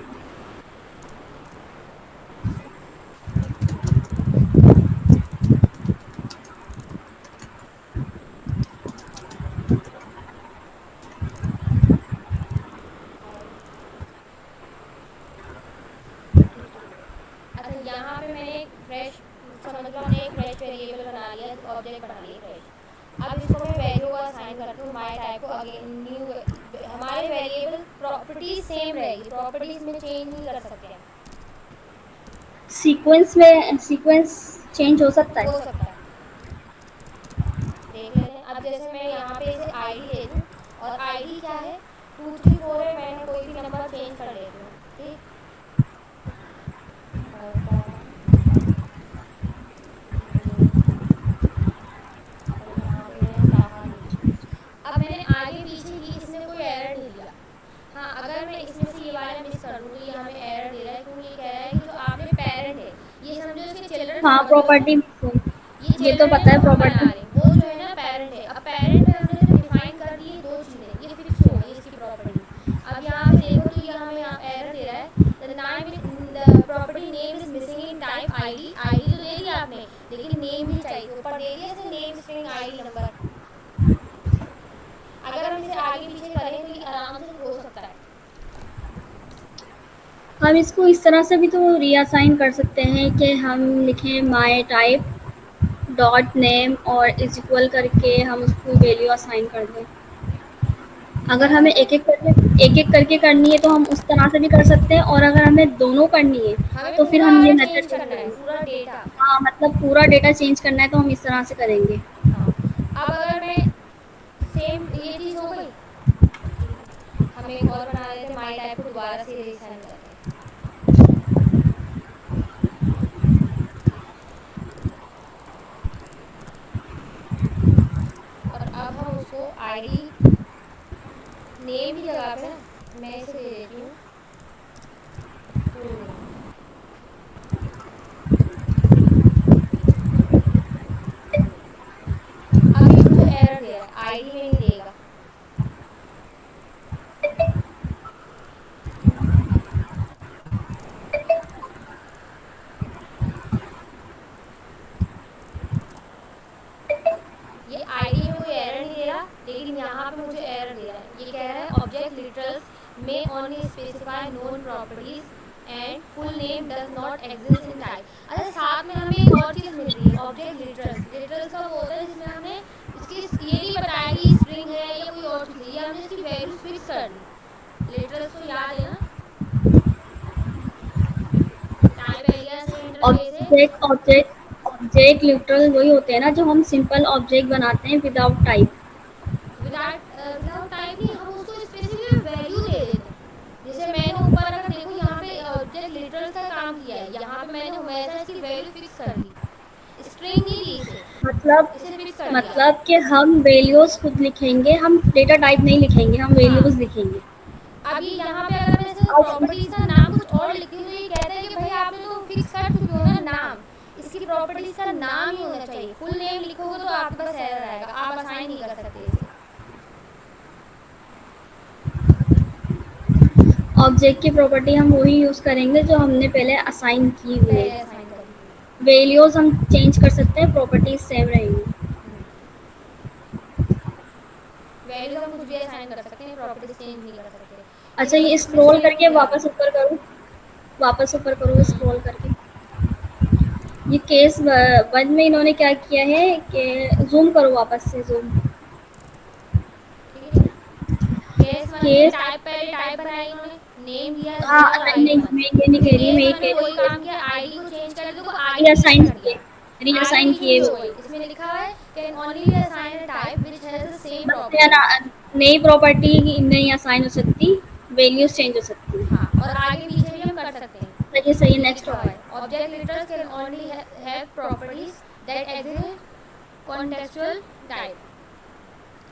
ठीक है। अच्छा यहाँ पे मैंने एक फ्रेश, समझ लो हमने एक फ्रेश वेरिएबल बना लिया, ऑब्जेक्ट बना लिया फ्रेश। अब इसको मैं वैल्यू को असाइन करती हूँ माय टाइप को, अगेन न्यू। हमारे वेरिएबल प्रॉपर्टीज सेम रहेगी, प्रॉपर्टीज में चेंज नहीं कर सकते हम। सीक्वेंस चेंज हो सकता हो है? सकता है, देख लेते हैं। अब जैसे मैं यहाँ पे इसे आईडी दे दूँ, और आईडी क्या है 2 3 4 है, मैंने कोई भी नंबर चेंज कर लेती हूँ। ठीक, अल्टा नेम, और यहाँ पे मैंने चाहा न्यू। अब मैंने आगे पीछे की, इसने कोई एरर नहीं दिया। हाँ अगर मैं इसमें से ये वाला मिस कर दूँ तो ये हमें एरर दे रहा है, क्यों? ये कह रहा है कि जो आपने पेरेंट है, ये समझो इसके चिल्ड्रन, हाँ, समझ लो इसको। प्रॉपर्टी। ये ये तो चिल्ड्रन है पता जो है हम बना प्रॉपर्टी। रहे हैं, वो जो है ना पेरेंट है। अब पेरेंट में हमने जब डिफाइन कर दी 2 चीज़ें, ये फिक्स हो गई इसकी प्रॉपर्टी। अब यहाँ पे देखो तो ये हमें यहाँ एरर दे रहा है, the property name is missing in type ID. ID तो दे दिया आपने, लेकिन नेम भी चाहिए, ऊपर दे दिया इसने नेम स्ट्रिंग आईडी नंबर। अगर हम इसे आगे पीछे करें तो ये आराम से हो सकता है। हम इसको इस तरह से भी तो रीअसाइन कर सकते हैं कि हम लिखें माय टाइप डॉट नेम और इज इक्वल करके हम उसको वैल्यू असाइन कर दें। अगर कर हमें सकते हैं। एक एक करके करनी है तो हम उस तरह से भी कर सकते हैं, और अगर हमें दोनों करनी है हमें तो फिर पूरा हम ये अगर मेथड चेंज यूज करना है, करेंगे। पूरा डेटा। हाँ, मतलब पूरा डेटा चेंज करना है तो हम इस तरह से करेंगे। हाँ अब अगर मैं सेम ये चीज़ हो गई, ठीक है। हम एक और बना लेते हैं, माई टाइप को दोबारा से रीसाइन करते हैं। और अब हम उसको आईडी नेम की जगह पे ना, मैं इसे दे देती हूँ फुल नेम। अब ये मुझे एरर दे रहा है, आईडी में नहीं देगा। ये आईडी में कोई एरर नहीं दे रहा, लेकिन यहाँ पे मुझे एरर दे रहा है। ये कह रहा है ऑब्जेक्ट लिटरल्स में only specify known properties and full name does not exist in type. अच्छा साथ में हमें एक और चीज़ मिल रही है, ऑब्जेक्ट लिटरल्स। लिटरल्स का वो होता है जिसमें हमने इसकी ये नहीं बताया कि स्ट्रिंग है या कोई और चीज़ है, ये हमने इसकी वैल्यूज फिक्स कर दी। लिटरल्स तो याद है ना, टाइप एलियास इंटरफेस है। ऑब्जेक्ट लिटरल वही होते हैं ना जो हम सिंपल ऑब्जेक्ट बनाते हैं विदाउट टाइप। विदाउट टाइप नहीं, हम उसको स्पेसिफिक वैल्यू दे देते हैं। जैसे मैंने ऊपर अगर देखो यहाँ पे ऑब्जेक्ट लिटरल का काम किया है, यहाँ पे मैंने हमेशा इसकी वैल्यू फिक्स कर दी, स्ट्रिंग नहीं दी इसे, मतलब इसे फिक्स कर दिया। मतलब कि हम वैल्यूज खुद लिखेंगे, हम डेटा टाइप नहीं लिखेंगे, हम हाँ वैल्यूज लिखेंगे। अब ये यहाँ पे अगर मैं इसे अब प्रॉपर्टीज का नाम कुछ और लिखती हूँ तो ये कहता है कि भाई आपने तो फिक्स कर चुके हो ना नाम, इसकी प्रॉपर्टीज का नाम ही होना चाहिए। फुल नेम लिखोगे तो आपके पास एरर आएगा, आप असाइन नहीं कर सकते इसे। ऑब्जेक्ट की प्रॉपर्टी हम वही यूज़ करेंगे जो हमने पहले असाइन की हुई पहले है। असाइन करी हुई है। वैल्यूज़ हम चेंज कर सकते हैं, प्रॉपर्टीज सेम रहेंगी। हम्म, वैल्यूज हम कुछ भी असाइन कर सकते हैं, प्रॉपर्टीज चेंज नहीं कर सकते। अच्छा, इसे बस ये इसमें स्क्रॉल सेव करके किया। वापस ऊपर करूँ? वापस ऊपर करूँ हम्म, स्क्रॉल करके? ये केस वन में इन्होंने क्या किया है कि जूम करो, वापस से जूम। ठीक है ठीक है। केस वन में केस, टाइप, पहले टाइप बनाई उन्होंने, नेम दिया हाँ, जीरो और नहीं आईडी नहीं, वन। मैं ये नहीं फिर कह रही, मैं केस ये वन में कह वही रही काम हूँ किया, आईडी को चेंज कर दिया, देखो आगे पीछे रीअसाइन कर किए, दिया। आगे रीअसाइन पीछे भी किए हो हुए। गई, इसमें लिखा है can only be assign a type which has the same बस ये ना, प्रॉपर्टीज। नई प्रॉपर्टी नहीं असाइन हो सकती, वैल्यूज चेंज हो सकती है। हाँ, और आगे पीछे भी हम कर सकते हैं। सही है, सही है, ये नेक्स्ट लिखा हुआ और। है object literals can only have properties that exist contextual type.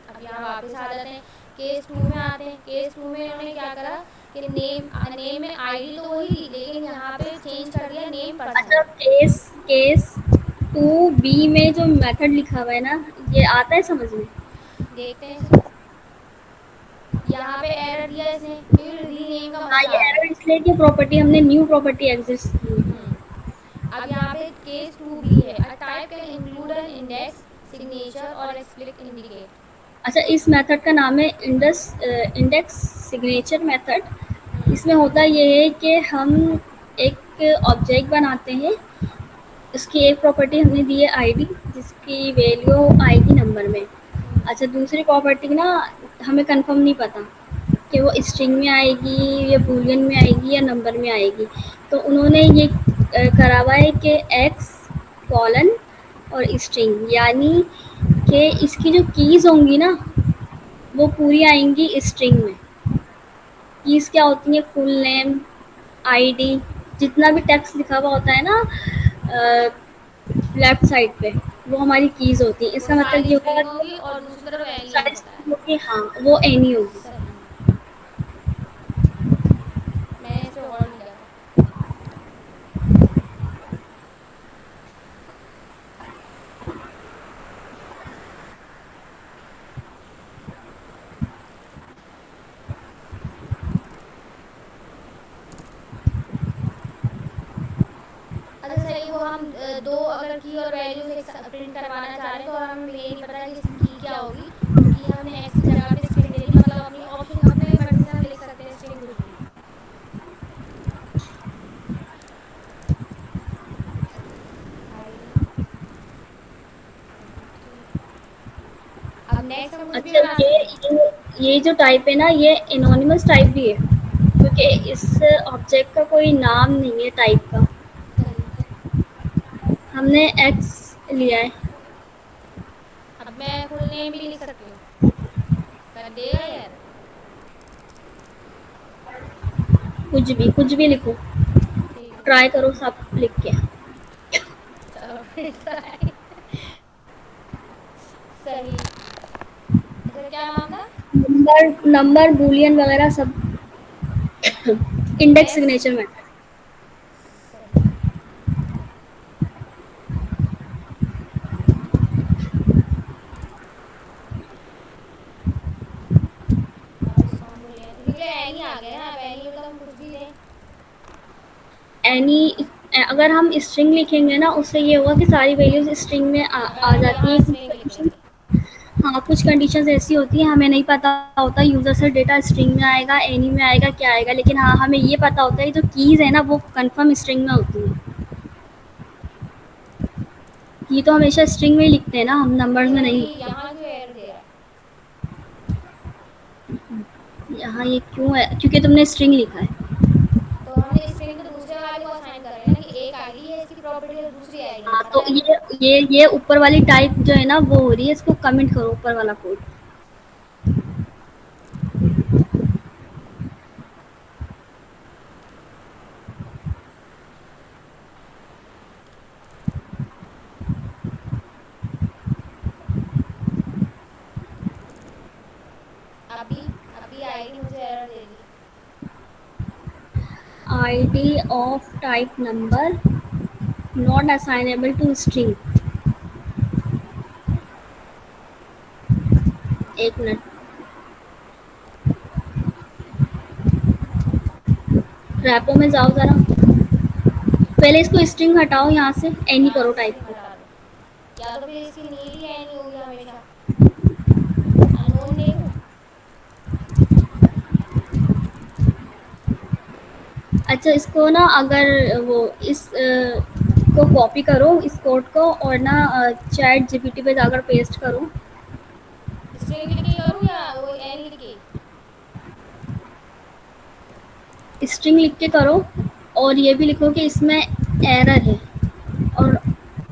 अब यहाँ वापस आ जाते हैं, केस टू में आते हैं। केस टू में इन्होंने क्या करा कि नेम, नेम में आईडी तो वही थी लेकिन यहाँ पे चेंज कर दिया नेम पर्सन। अच्छा, केस केस टू बी में जो मेथड लिखा हुआ है ना, ये आता है समझ में? देखते हैं इसे। यहाँ पे एरर दिया इसने क्योंकि रीनेम का हाँ, मसला ये आ रहा है। एरर इसलिए कि प्रॉपर्टी हमने न्यू प्रॉपर्टी एग्जिस्ट की है। हम्म, अब यहाँ पे केस टू बी है, a type can include an index signature और एक्सप्लिक इंडिकेट। अच्छा, इस मेथड का नाम है इंडेक्स सिग्नेचर मेथड। हम्म इसमें होता ये है कि हम एक ऑब्जेक्ट बनाते हैं, उसकी एक प्रॉपर्टी हमने दी है आईडी, जिसकी वैल्यू आएगी नंबर में। हम्म अच्छा, दूसरी प्रॉपर्टी ना हमें कंफर्म नहीं पता कि वो स्ट्रिंग में आएगी या बूलियन में आएगी या नंबर में आएगी। तो उन्होंने ये करा हुआ है कि एक्स कॉलन और स्ट्रिंग, यानी कि इसकी जो कीज़ होंगी ना, वो पूरी आएंगी स्ट्रिंग में। कीज़ क्या होती हैं? फुल नेम, आईडी, जितना भी टेक्स्ट लिखा हुआ होता है ना लेफ्ट साइड पे, वो हमारी कीज़ होती हैं। वो इसका मतलब सारी ये होगा स्ट्रिंग कि होगी और दूसरी तरफ एलियंस सारी होता है। स्ट्रिंग होगी, हाँ, वो एनी होगी। सही, मैंने इस पे गौर नहीं किया था। अच्छा सही, वो हम दो अगर की और वैल्यूज एक प्रिंट करवाना चाह रहे हैं तो और हमें ये नहीं पता कि इसकी की क्या होगी, तो की हमने एक्स की जगह पे स्ट्रिंग दे दी, मतलब अपनी ऑप्शन अपने मर्जी से हम लिख सकते हैं स्ट्रिंग कुछ भी। आईडी 23। अब नेक्स्ट हम कुछ भी अच्छा, बना सकते हैं। ये जो टाइप है ना, ये एनोनिमस टाइप भी है, क्योंकि इस ऑब्जेक्ट का कोई नाम नहीं है टाइप का। सही। हमने एक्स लिया है। अब मैं फुल नेम भी लिख सकती हूँ, कर देगा यार। कुछ भी लिखो, ठीक है, ट्राई करो सब लिख के। चलो फिर ट्राई। सही। इसका क्या नाम था? नंबर नंबर बूलियन वगैरह सब। Index index. सिग्नेचर में। सही। अब इसको हम बुलियन, क्योंकि एनी आ गया ना, अब एनी में तो हम कुछ भी दें। एनी, अगर हम स्ट्रिंग लिखेंगे ना, उससे ये होगा कि सारी वैल्यूज स्ट्रिंग में अगर आ हम जाती यहाँ है। कुछ स्ट्रिंग लिख कंडीशन, देंगे। हाँ, कुछ कंडीशंस ऐसी होती हैं हमें नहीं पता होता यूज़र से डेटा स्ट्रिंग में आएगा, एनी में आएगा, क्या आएगा, लेकिन हाँ, हमें ये पता होता है जो कीज़ है ना, वो कंफर्म स्ट्रिंग में होती हैं। ये तो हमेशा स्ट्रिंग में ही लिखते हैं ना, हम नंबर्स लेकिन में नहीं अभी लिखते। यहाँ क्यों एरर दे रहा है? यहाँ ये क्यों है? क्योंकि तुमने स्ट्रिंग लिखा है। तो हमने स्ट्रिंग तो दूसरे वाले को असाइन कर रहे हैं ना, कि एक आईडी है इसकी प्रॉपर्टी और दूसरी आईडी है, हाँ, पता तो है हमें। ये ऊपर वाली टाइप जो है ना, वो हो रही है, इसको कमेंट करो ऊपर वाला कोड। अभी अभी आईडी मुझे एरर दे रही है। ID of type number not assignable to string. एक मिनट, रैपो में जाओ जरा, पहले इसको स्ट्रिंग हटाओ, यहाँ से एनी यहाँ करो से टाइप स्ट्रिंग को। हटा दो, या तो फिर इसकी नीड ही है नहीं होगी हमेशा, अननोन नेम। अच्छा, इसको ना अगर वो इस को कॉपी करो इस कोड को, और ना चैट जीपीटी पे जाकर पेस्ट करो। स्ट्रिंग लिख के करूँ या वो एन लिख के? स्ट्रिंग लिख के करो, और ये भी लिखो कि इसमें एरर है, और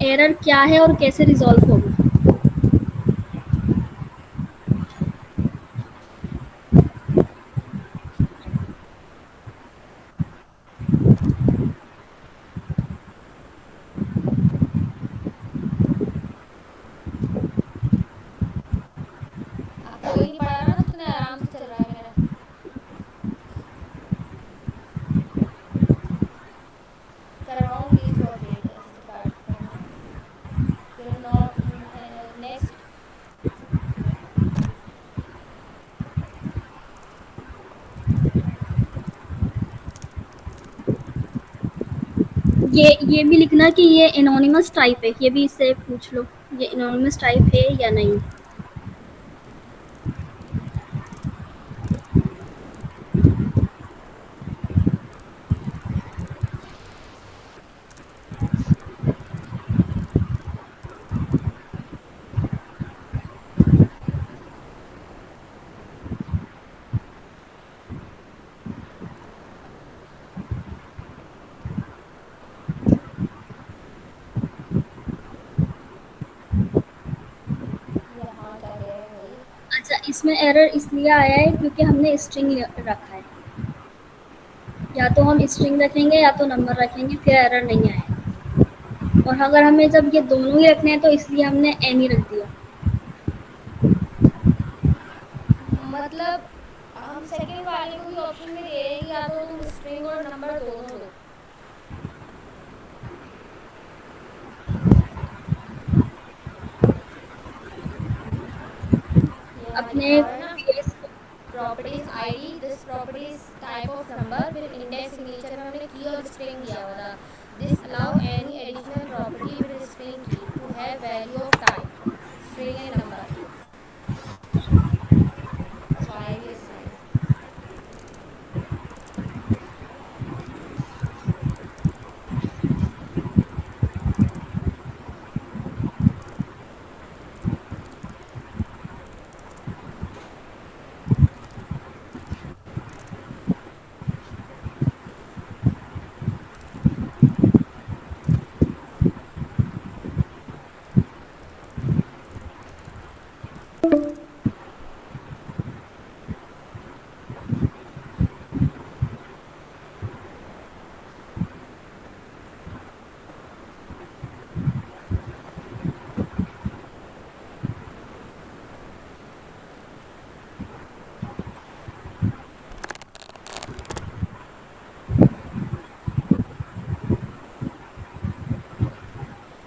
एरर क्या है और कैसे रिजॉल्व होगी। अब कोई नहीं पढ़ा रहा ना, तो इतना आराम से चल रहा है मेरा। करवाऊंगी इसको अपडेट, ऐसे तो काट करना है। फिर नॉट नेक्स्ट। ये भी लिखना कि ये एनोनिमस टाइप है, ये भी इससे पूछ लो, ये एनोनिमस टाइप है या नहीं। यहाँ क्या कह रहे हैं भाई? अच्छा, इसमें एरर इसलिए आया है क्योंकि हमने स्ट्रिंग रखा है, या तो हम स्ट्रिंग रखेंगे या तो नंबर रखेंगे, फिर एरर नहीं आएगा। और अगर हमें जब ये दोनों ही रखने हैं तो इसलिए हमने एनी रख दिया। मतलब हम सेकंड वाले को भी ऑप्शन में दे रहे हैं कि या तो तुम स्ट्रिंग और नंबर दोनों दो। यहाँ लिखा अपने हुआ है ना, properties ID, this properties type of number, फिर इंडेक्स सिग्नेचर में हमने की और स्ट्रिंग दिया हुआ था। This allow any additional property with string key to have value of type string and number why we assign.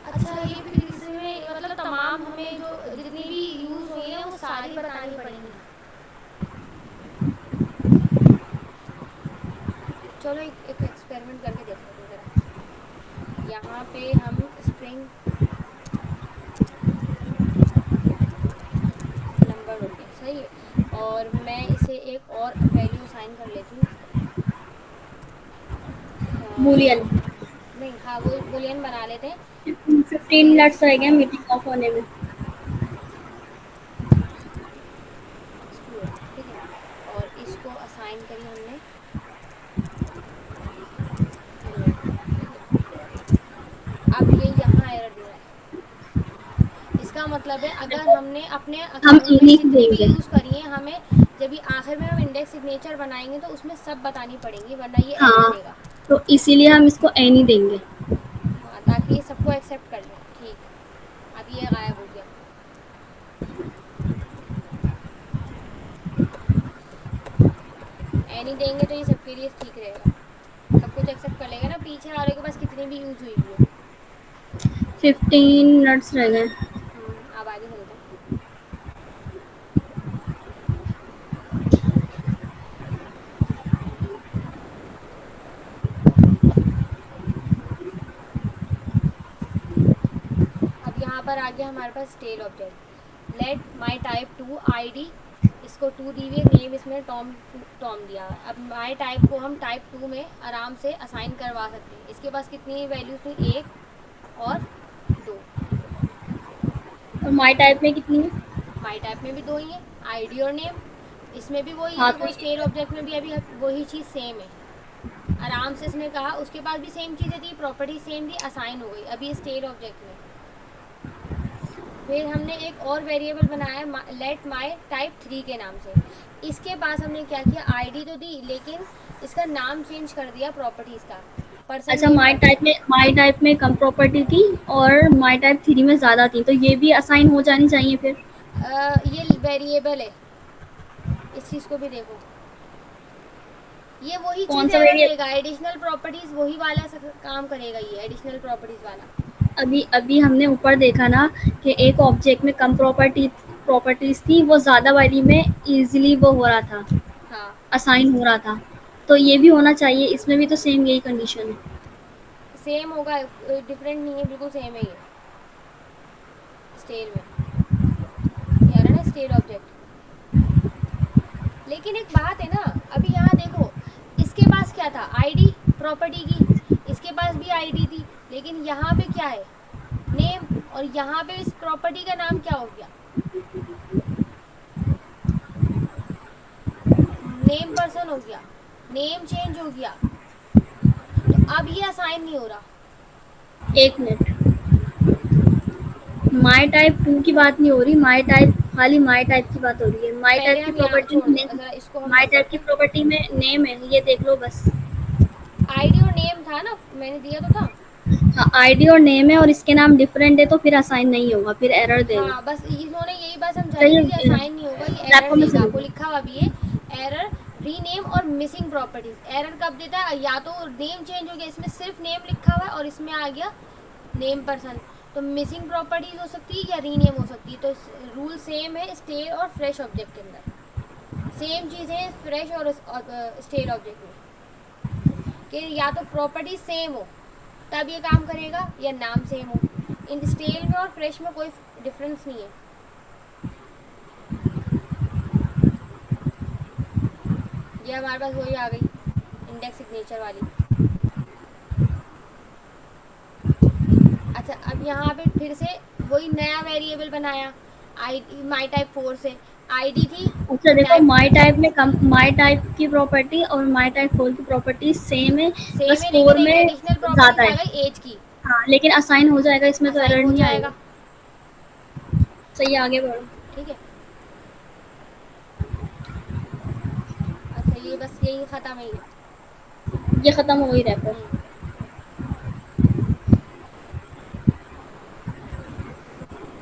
अच्छा, ये फिर इसमें मतलब तमाम हमें जो जितनी भी यूज़ हुई है ना वो सारी बतानी पड़ेंगी। चलो एक एक्सपेरिमेंट करके देख लेते हैं ज़रा। यहाँ पे हम स्ट्रिंग नंबर रखें, सही है, और मैं इसे एक और वैल्यू असाइन कर लेती हूँ। बूलियन। नहीं, हाँ वो बुलियन बना लेते हैं। 15 मिनट्स इस रह गए मीटिंग ऑफ होने में। स्टूडेंट, ठीक है, और इसको असाइन करी हमने बुलियन, ठीक है। अब ये यहाँ एरर दे रहा है। इसका मतलब है अगर हमने अपने हम अकाउंट में एनी जितनी भी देंगे। यूज़ करी है, हमें जब भी आखिर में हम इंडेक्स सिग्नेचर बनाएंगे तो उसमें सब बतानी पड़ेंगी, वरना ये एरर हाँ, देगा। तो इसीलिए हम इसको एनी देंगे। हाँ, ताकि ये सबको एक्सेप्ट कर ले। ठीक, अब ये गायब हो गया। एनी देंगे तो ये सबके लिए ठीक रहेगा, सब कुछ कुछ एक्सेप्ट कर लेगा ना, पीछे वाले के पास कितनी भी यूज हुई हो। 15 मिनट्स रह गए। अब आगे चलते हैं। अब यहाँ पर आ गया हमारे पास टेल object. Let my type to ID, इसको टू दी हुई, नेम इसमें टॉम, टॉम दिया है। अब माई टाइप को हम टाइप टू में आराम से असाइन करवा सकते हैं। इसके पास कितनी वैल्यूज थी, एक और दो। और माई टाइप में कितनी है? माई टाइप में भी दो ही है, आईडी और नेम। इसमें भी वही है, हाँ तो देखो स्टेल ऑब्जेक्ट में भी अभी वही चीज़ सेम है। आराम से इसने कहा, उसके पास भी सेम चीज़ें थी, प्रॉपर्टी सेम थी, असाइन हो गई अभी स्टेल ऑब्जेक्ट में। फिर हमने एक और वेरिएबल बनाया लेट माई टाइप थ्री के नाम से। इसके पास हमने क्या किया, आईडी तो दी लेकिन इसका नाम चेंज कर दिया प्रॉपर्टीज़ का, पर्सन अच्छा, नेम कर दिया। माई टाइप में कम प्रॉपर्टी थी और माई टाइप 3 में ज़्यादा थी, तो ये भी असाइन हो जानी चाहिए फिर। ये वेरिएबल है, इस चीज़ को भी देखो, ये वही कौन चीज़ सा एरर वेरिएबल? देगा, एडिशनल प्रॉपर्टीज़ वही वाला काम करेगा, ये एडिशनल प्रॉपर्टीज़ वाला। अभी अभी हमने ऊपर देखा ना कि एक ऑब्जेक्ट में कम प्रॉपर्टीज थी, वो ज़्यादा वाली में इजीली वो हो रहा था, हाँ, असाइन हो रहा था। तो ये भी होना चाहिए, इसमें भी तो सेम यही कंडीशन है। सेम होगा, डिफरेंट नहीं है, बिल्कुल सेम है ये स्टेल में, ये आ रहा है ना स्टेल ऑब्जेक्ट। लेकिन एक बात है ना, अभी यहाँ देखो, इसके पास क्या था, आईडी प्रॉपर्टी की, इसके पास भी आईडी थी, लेकिन यहाँ पे क्या है, नेम। और यहाँ पे इस प्रॉपर्टी का नाम क्या हो गया, नेम पर्सन हो गया, नेम चेंज हो गया, तो अब ये असाइन नहीं हो रहा। एक मिनट, माई टाइप 2 की बात नहीं हो रही, माई टाइप खाली माई टाइप की बात हो रही है। माई पहले टाइप की हम यहाँ प्रॉपर्टी छोड़ में दो, नेम, ज़रा इसको हम माई बंद टाइप करते की हैं। प्रॉपर्टी में नेम है, ये देख लो बस। आईडी और नेम था ना, मैंने दिया तो था। हाँ, आईडी और नेम है और इसके नाम डिफरेंट है, तो फिर असाइन नहीं होगा, फिर एरर देगा। हाँ, बस इन्होंने यही बात समझा दी सही थी कि है। असाइन नहीं होगा, ये एरर रैपो में देगा, चले आपको जाओ। लिखा हुआ भी है एरर, रीनेम और मिसिंग प्रॉपर्टीज। एरर कब देता है, या तो नेम चेंज हो गया, इसमें सिर्फ नेम लिखा हुआ है और इसमें आ गया नेम पर्सन, तो मिसिंग प्रॉपर्टीज हो सकती है या रीनेम हो सकती है। तो रूल सेम है स्टेल और फ्रेश ऑब्जेक्ट के अंदर, सेम चीज़ें फ्रेश और स्टेल ऑब्जेक्ट में, कि या तो प्रॉपर्टी सेम हो तब ये काम करेगा, या नाम सेम हो। इन स्टेल में और फ्रेश में कोई डिफरेंस नहीं है। ये हमारे पास वही आ गई इंडेक्स सिग्नेचर वाली। अच्छा, अब यहाँ पे फिर से वही नया वेरिएबल बनाया, आई माई टाइप फोर से। आईडी थी अच्छा देखो, टाइप, माई टाइप की प्रॉपर्टी और माई टाइप 4 की प्रॉपर्टी सेम है, सेम बस है, लेकिन 4 एक में एडिशनल प्रॉपर्टीज ज़्यादा आ है। गई एज की, हाँ, लेकिन असाइन हो जाएगा, इसमें तो असाइन एरर हो नहीं आएगा। जाएगा। सही है, आगे बढ़ो। ठीक है, अच्छा ये बस यही ख़त्म है ये। ये खत्म हो ही रैपर। हम्म,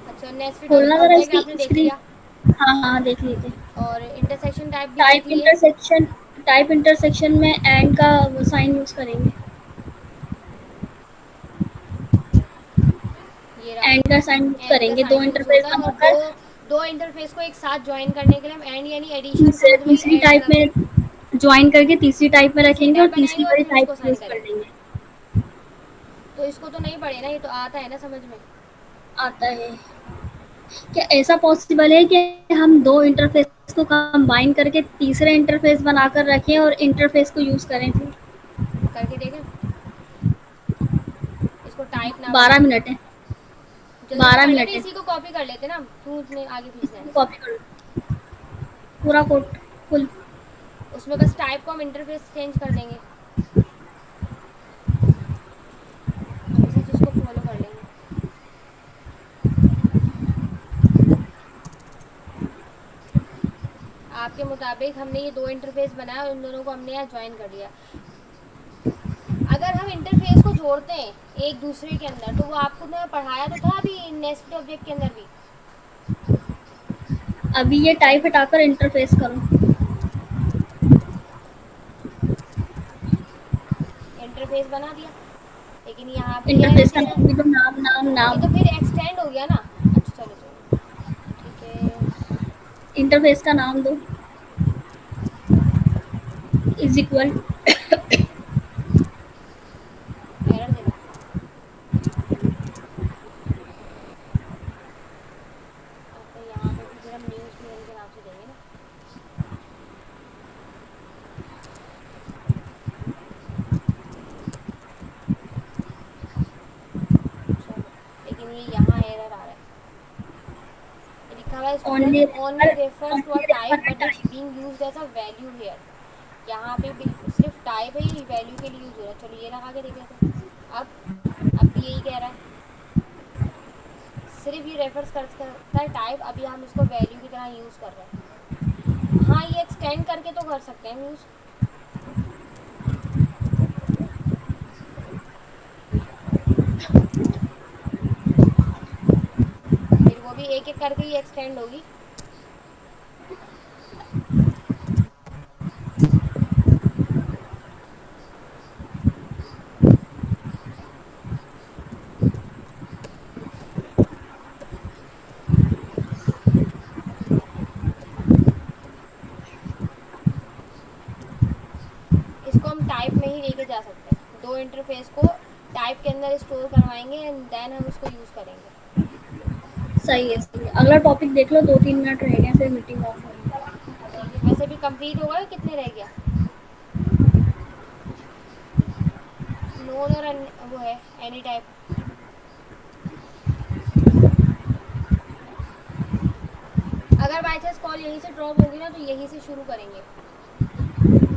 अच्छा नेस्टेड खोलना जरा ऑब्जेक्ट इसकी आपने देख स्क्रीन। लिया, हाँ हाँ, देख लीजिए। और इंटरसेक्शन टाइप भी देख टाइप लिए। इंटरसेक्शन, टाइप इंटरसेक्शन में एंड का साइन यूज करेंगे। ये रहा, एंड का साइन यूज एंड का करेंगे, दो साइन यूज़ इंटरफेस होता है, और दो बनाकर। दो इंटरफेस को एक साथ ज्वाइन करने के लिए हम एंड यानी एडिशन, समझ में तीसरी ऐड टाइप में ज्वाइन करके तीसरी टाइप में तीसरी रखेंगे और टाइप तीसरी बनाएंगे और वाली फिर टाइप उसको साइन यूज कर करेंगे। लेंगे। तो इसको तो नहीं पढ़े ना, ये तो आता है ना समझ में। आता है। क्या ऐसा पॉसिबल है कि हम दो इंटरफेस को कंबाइन करके तीसरे इंटरफेस बनाकर रखें और इंटरफेस को यूज करें फिर? करके देखें, इसको टाइप ना बोले। 12 मिनट है। जल्दी से बारह कर लेते, मिनट है इसी को कॉपी कर लेते ना, क्यों इतने आगे खींचना है। कॉपी कर लो पूरा कोड फुल। उसमें बस टाइप को हम इंटरफेस चेंज कर देंगे, अब इसी चीज़ को फॉलो कर लेंगे। आपके मुताबिक हमने ये दो इंटरफेस बनाया और इन दोनों को हमने यहाँ ज्वाइन कर दिया। अगर हम इंटरफेस को जोड़ते हैं एक दूसरे के अंदर, तो वो आपको ने पढ़ाया तो था अभी नेस्टेड ऑब्जेक्ट के अंदर भी। अभी ये टाइप हटाकर इंटरफेस करो। इंटरफेस बना दिया, लेकिन यहाँ पे ये एरर इंटरफेस का दे रहा नाम है। भी तो नाम नाम ये नाम। तो फिर एक्सटेंड हो गया ना। अच्छा चलो चलो, ठीक है। इंटरफेस का नाम दो, इज इक्वल। एरर दे रहा है। अब यहाँ पे भी फिर हम न्यू स्टूडेंट के नाम से देंगे ना। चलो, लेकिन ये यहाँ एरर आ रहा है। ये लिखा हुआ है only student only refer, refers to a only type refer but it's type. Being used as a value here. यहाँ पे बिल्कुल सिर्फ टाइप है, ये वैल्यू के लिए यूज हो रहा है। चलो ये लगा के देख लेते हैं। अब अब भी यही कह रहा है, सिर्फ ये रेफर्स कर सकता है टाइप। अभी हम इसको वैल्यू की तरह यूज कर रहे हैं। हाँ, ये एक्सटेंड करके तो कर सकते हैं यूज। फिर वो भी एक एक करके ही एक्सटेंड होगी। इसको हम टाइप में ही लेके जा सकते हैं, दो इंटरफेस को टाइप के अंदर स्टोर करवाएंगे एंड देन हम इसको यूज करेंगे। सही है सही है। अगला टॉपिक देख लो, 2-3 मिनट रह गए फिर मीटिंग ऑफ होगी। ठीक है, वैसे भी कंप्लीट होगा या कितने रह गया? नोन और वो है एनी टाइप। अगर बाई चांस कॉल यहीं से ड्रॉप होगी ना तो यहीं से शुरू करेंगे।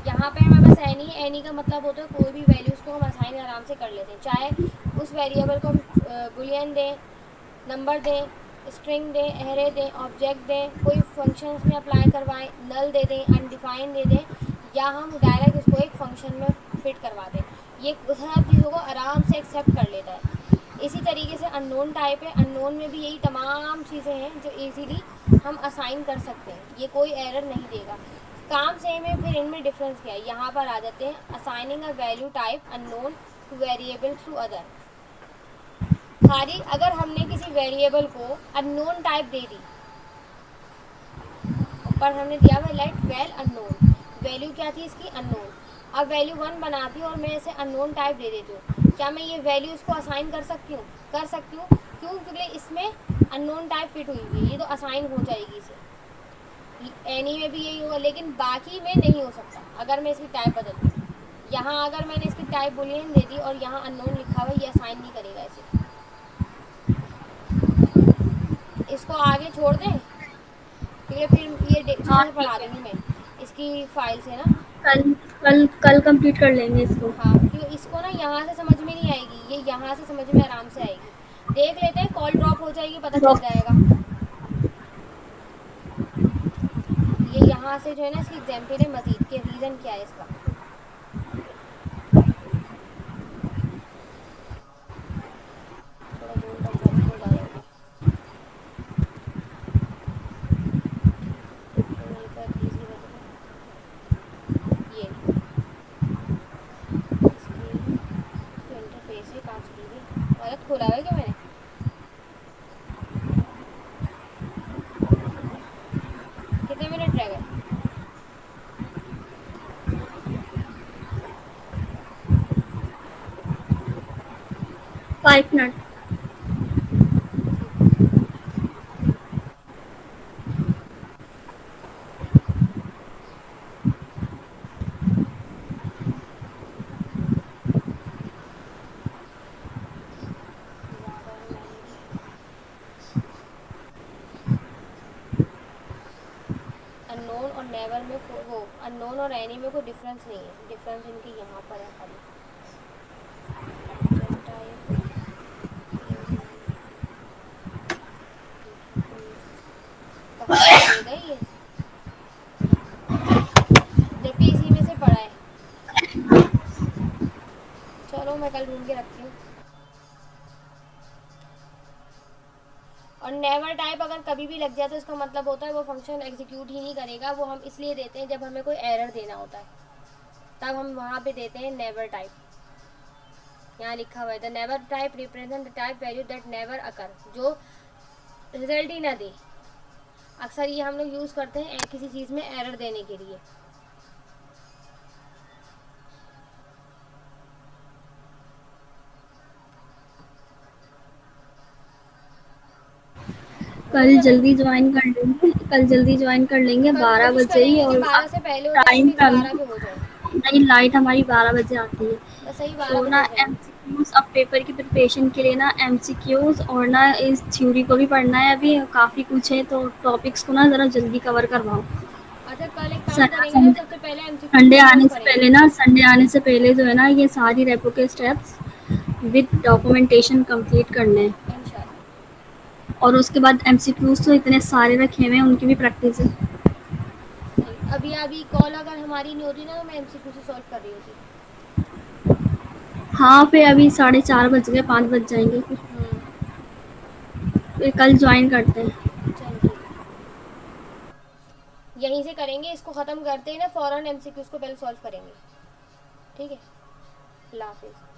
यहाँ पे हमारे पास एनी, एनी का मतलब होता है कोई भी वैल्यूज़ को हम असाइन आराम से कर लेते हैं, चाहे उस वेरिएबल को हम बुलियन दें, नंबर दें, स्ट्रिंग दें, एरे दें, ऑब्जेक्ट दें, कोई फंक्शंस में अप्लाई करवाएं, नल दे दें, अनडिफाइंड दे दें, या हम डायरेक्ट इसको एक फंक्शन में फिट करवा दें। ये सब चीज़ों को आराम से एक्सेप्ट कर लेता है। इसी तरीके से अननोन टाइप है, अननोन में भी यही तमाम चीज़ें हैं जो इजीली हम असाइन कर सकते हैं, ये कोई एरर नहीं देगा। काम सेम है, फिर इनमें डिफरेंस क्या है? यहाँ पर आ जाते हैं, assigning a value type unknown two variable through other. खाली अगर हमने किसी वेरिएबल को अननोन टाइप दे दी, ऊपर हमने दिया हुआ लेट वेल अननोन, वैल्यू क्या थी इसकी? अननोन। अब वैल्यू 1 बनाती हूँ और मैं इसे अननोन टाइप दे देती हूँ, क्या मैं ये वैल्यू इसको असाइन कर सकती हूँ? कर सकती हूँ। क्यों? क्योंकि इसमें अननोन टाइप फिट हुई हुई है, ये तो असाइन हो जाएगी इसे। एनी में भी यही होगा, लेकिन बाकी में नहीं हो सकता अगर मैं इसकी टाइप बदल दूँ। यहाँ अगर मैंने इसकी टाइप बुलियन दे दी और यहाँ अननोन लिखा हुआ, ये असाइन नहीं करेगा इसे। इसको आगे छोड़ दें, क्योंकि फिर ये हाँ चीज़ें पढ़ा ठीक है। दूँगी मैं इसकी फाइल से ना। कल कल कल कंप्लीट कर लेंगे इसको। हाँ, क्योंकि इसको ना यहाँ से समझ में नहीं आएगी, ये यहाँ से समझ में आराम से आएगी। देख लेते हैं, कॉल ड्रॉप हो जाएगी पता चल जाएगा। ये यहाँ से जो है ना, इसकी एग्जाम्पल है मजीद के, रीज़न क्या है इसका। थोड़ा जूम कम कर दूँ, बहुत ज़्यादा हो गया। ठीक है, तो वहीं पर तीसरी बज रही, ये नहीं, इसकी जो इंटरफेस है कहाँ चली गई? गलत खोला हुआ है क्या मैंने? कितने मिनट रह गए? 5 मिनट। ठीक है। ज़्यादा है मेहंदी। अननोन और नेवर में वो अननोन और एनी में कोई डिफरेंस नहीं है, डिफरेंस इनके यहाँ पर है खाली। ऑब्जेक्ट टाइप, एनी, इंटरफेस, कहाँ चले गए ये? जबकि इसी में से पढ़ा है। चलो मैं कल ढूंढ के रखती हूँ। और नेवर टाइप अगर कभी भी लग जाए तो इसका मतलब होता है वो फंक्शन एग्जीक्यूट ही नहीं करेगा। वो हम इसलिए देते हैं जब हमें कोई एरर देना होता है, तब हम वहाँ पे देते हैं नेवर टाइप। यहाँ लिखा हुआ है the never type represent the type value that never occur, जो रिजल्ट ही ना दे। अक्सर ये हम लोग यूज़ करते हैं किसी चीज़ में एरर देने के लिए। हो गई कल पढ़ाई? जल्दी ज्वाइन कर लेंगे, कल जल्दी ज्वाइन कर लेंगे कल 12 कोशिश बजे ही। करेंगे कि और 12 अब से पहले हो जाए, टाइम फिक्स का 12 पे हो जाए। नहीं, लाइट हमारी 12 बजे आती है। बस सही 12 तो बजे ना हो जाएंगे। एमसीक्यूज, अब पेपर की प्रिपरेशन के लिए ना एमसीक्यूज और ना इस थ्योरी को भी पढ़ना है, अभी काफ़ी कुछ है, तो टॉपिक्स को ना ज़रा जल्दी कवर करवाओ। अच्छा, कल एक काम करेंगे ना, संडे सबसे पहले एमसीक्यूज संडे को सॉल्व आने से करेंगे। पहले ना, संडे आने से पहले जो है ना, ये सारी रेपो के स्टेप्स विद डॉक्यूमेंटेशन कंप्लीट करने हैं। इंशाल्लाह। और उसके बाद एमसीक्यूज तो इतने सारे रखे हुए हैं, उनकी भी प्रैक्टिस है। सही, अभी अभी कॉल अगर हमारी नहीं होती ना, तो मैं एमसीक्यू से सॉल्व कर रही होती। हाँ, फिर अभी 4:30 बज गए, 5 बज जाएंगे फिर। फिर कल ज्वाइन करते हैं। चलो ठीक है, यहीं से करेंगे, इसको ख़त्म करते ही ना फ़ौरन एमसीक्यूज को पहले सॉल्व करेंगे। ठीक है, अल्लाह हाफिज़।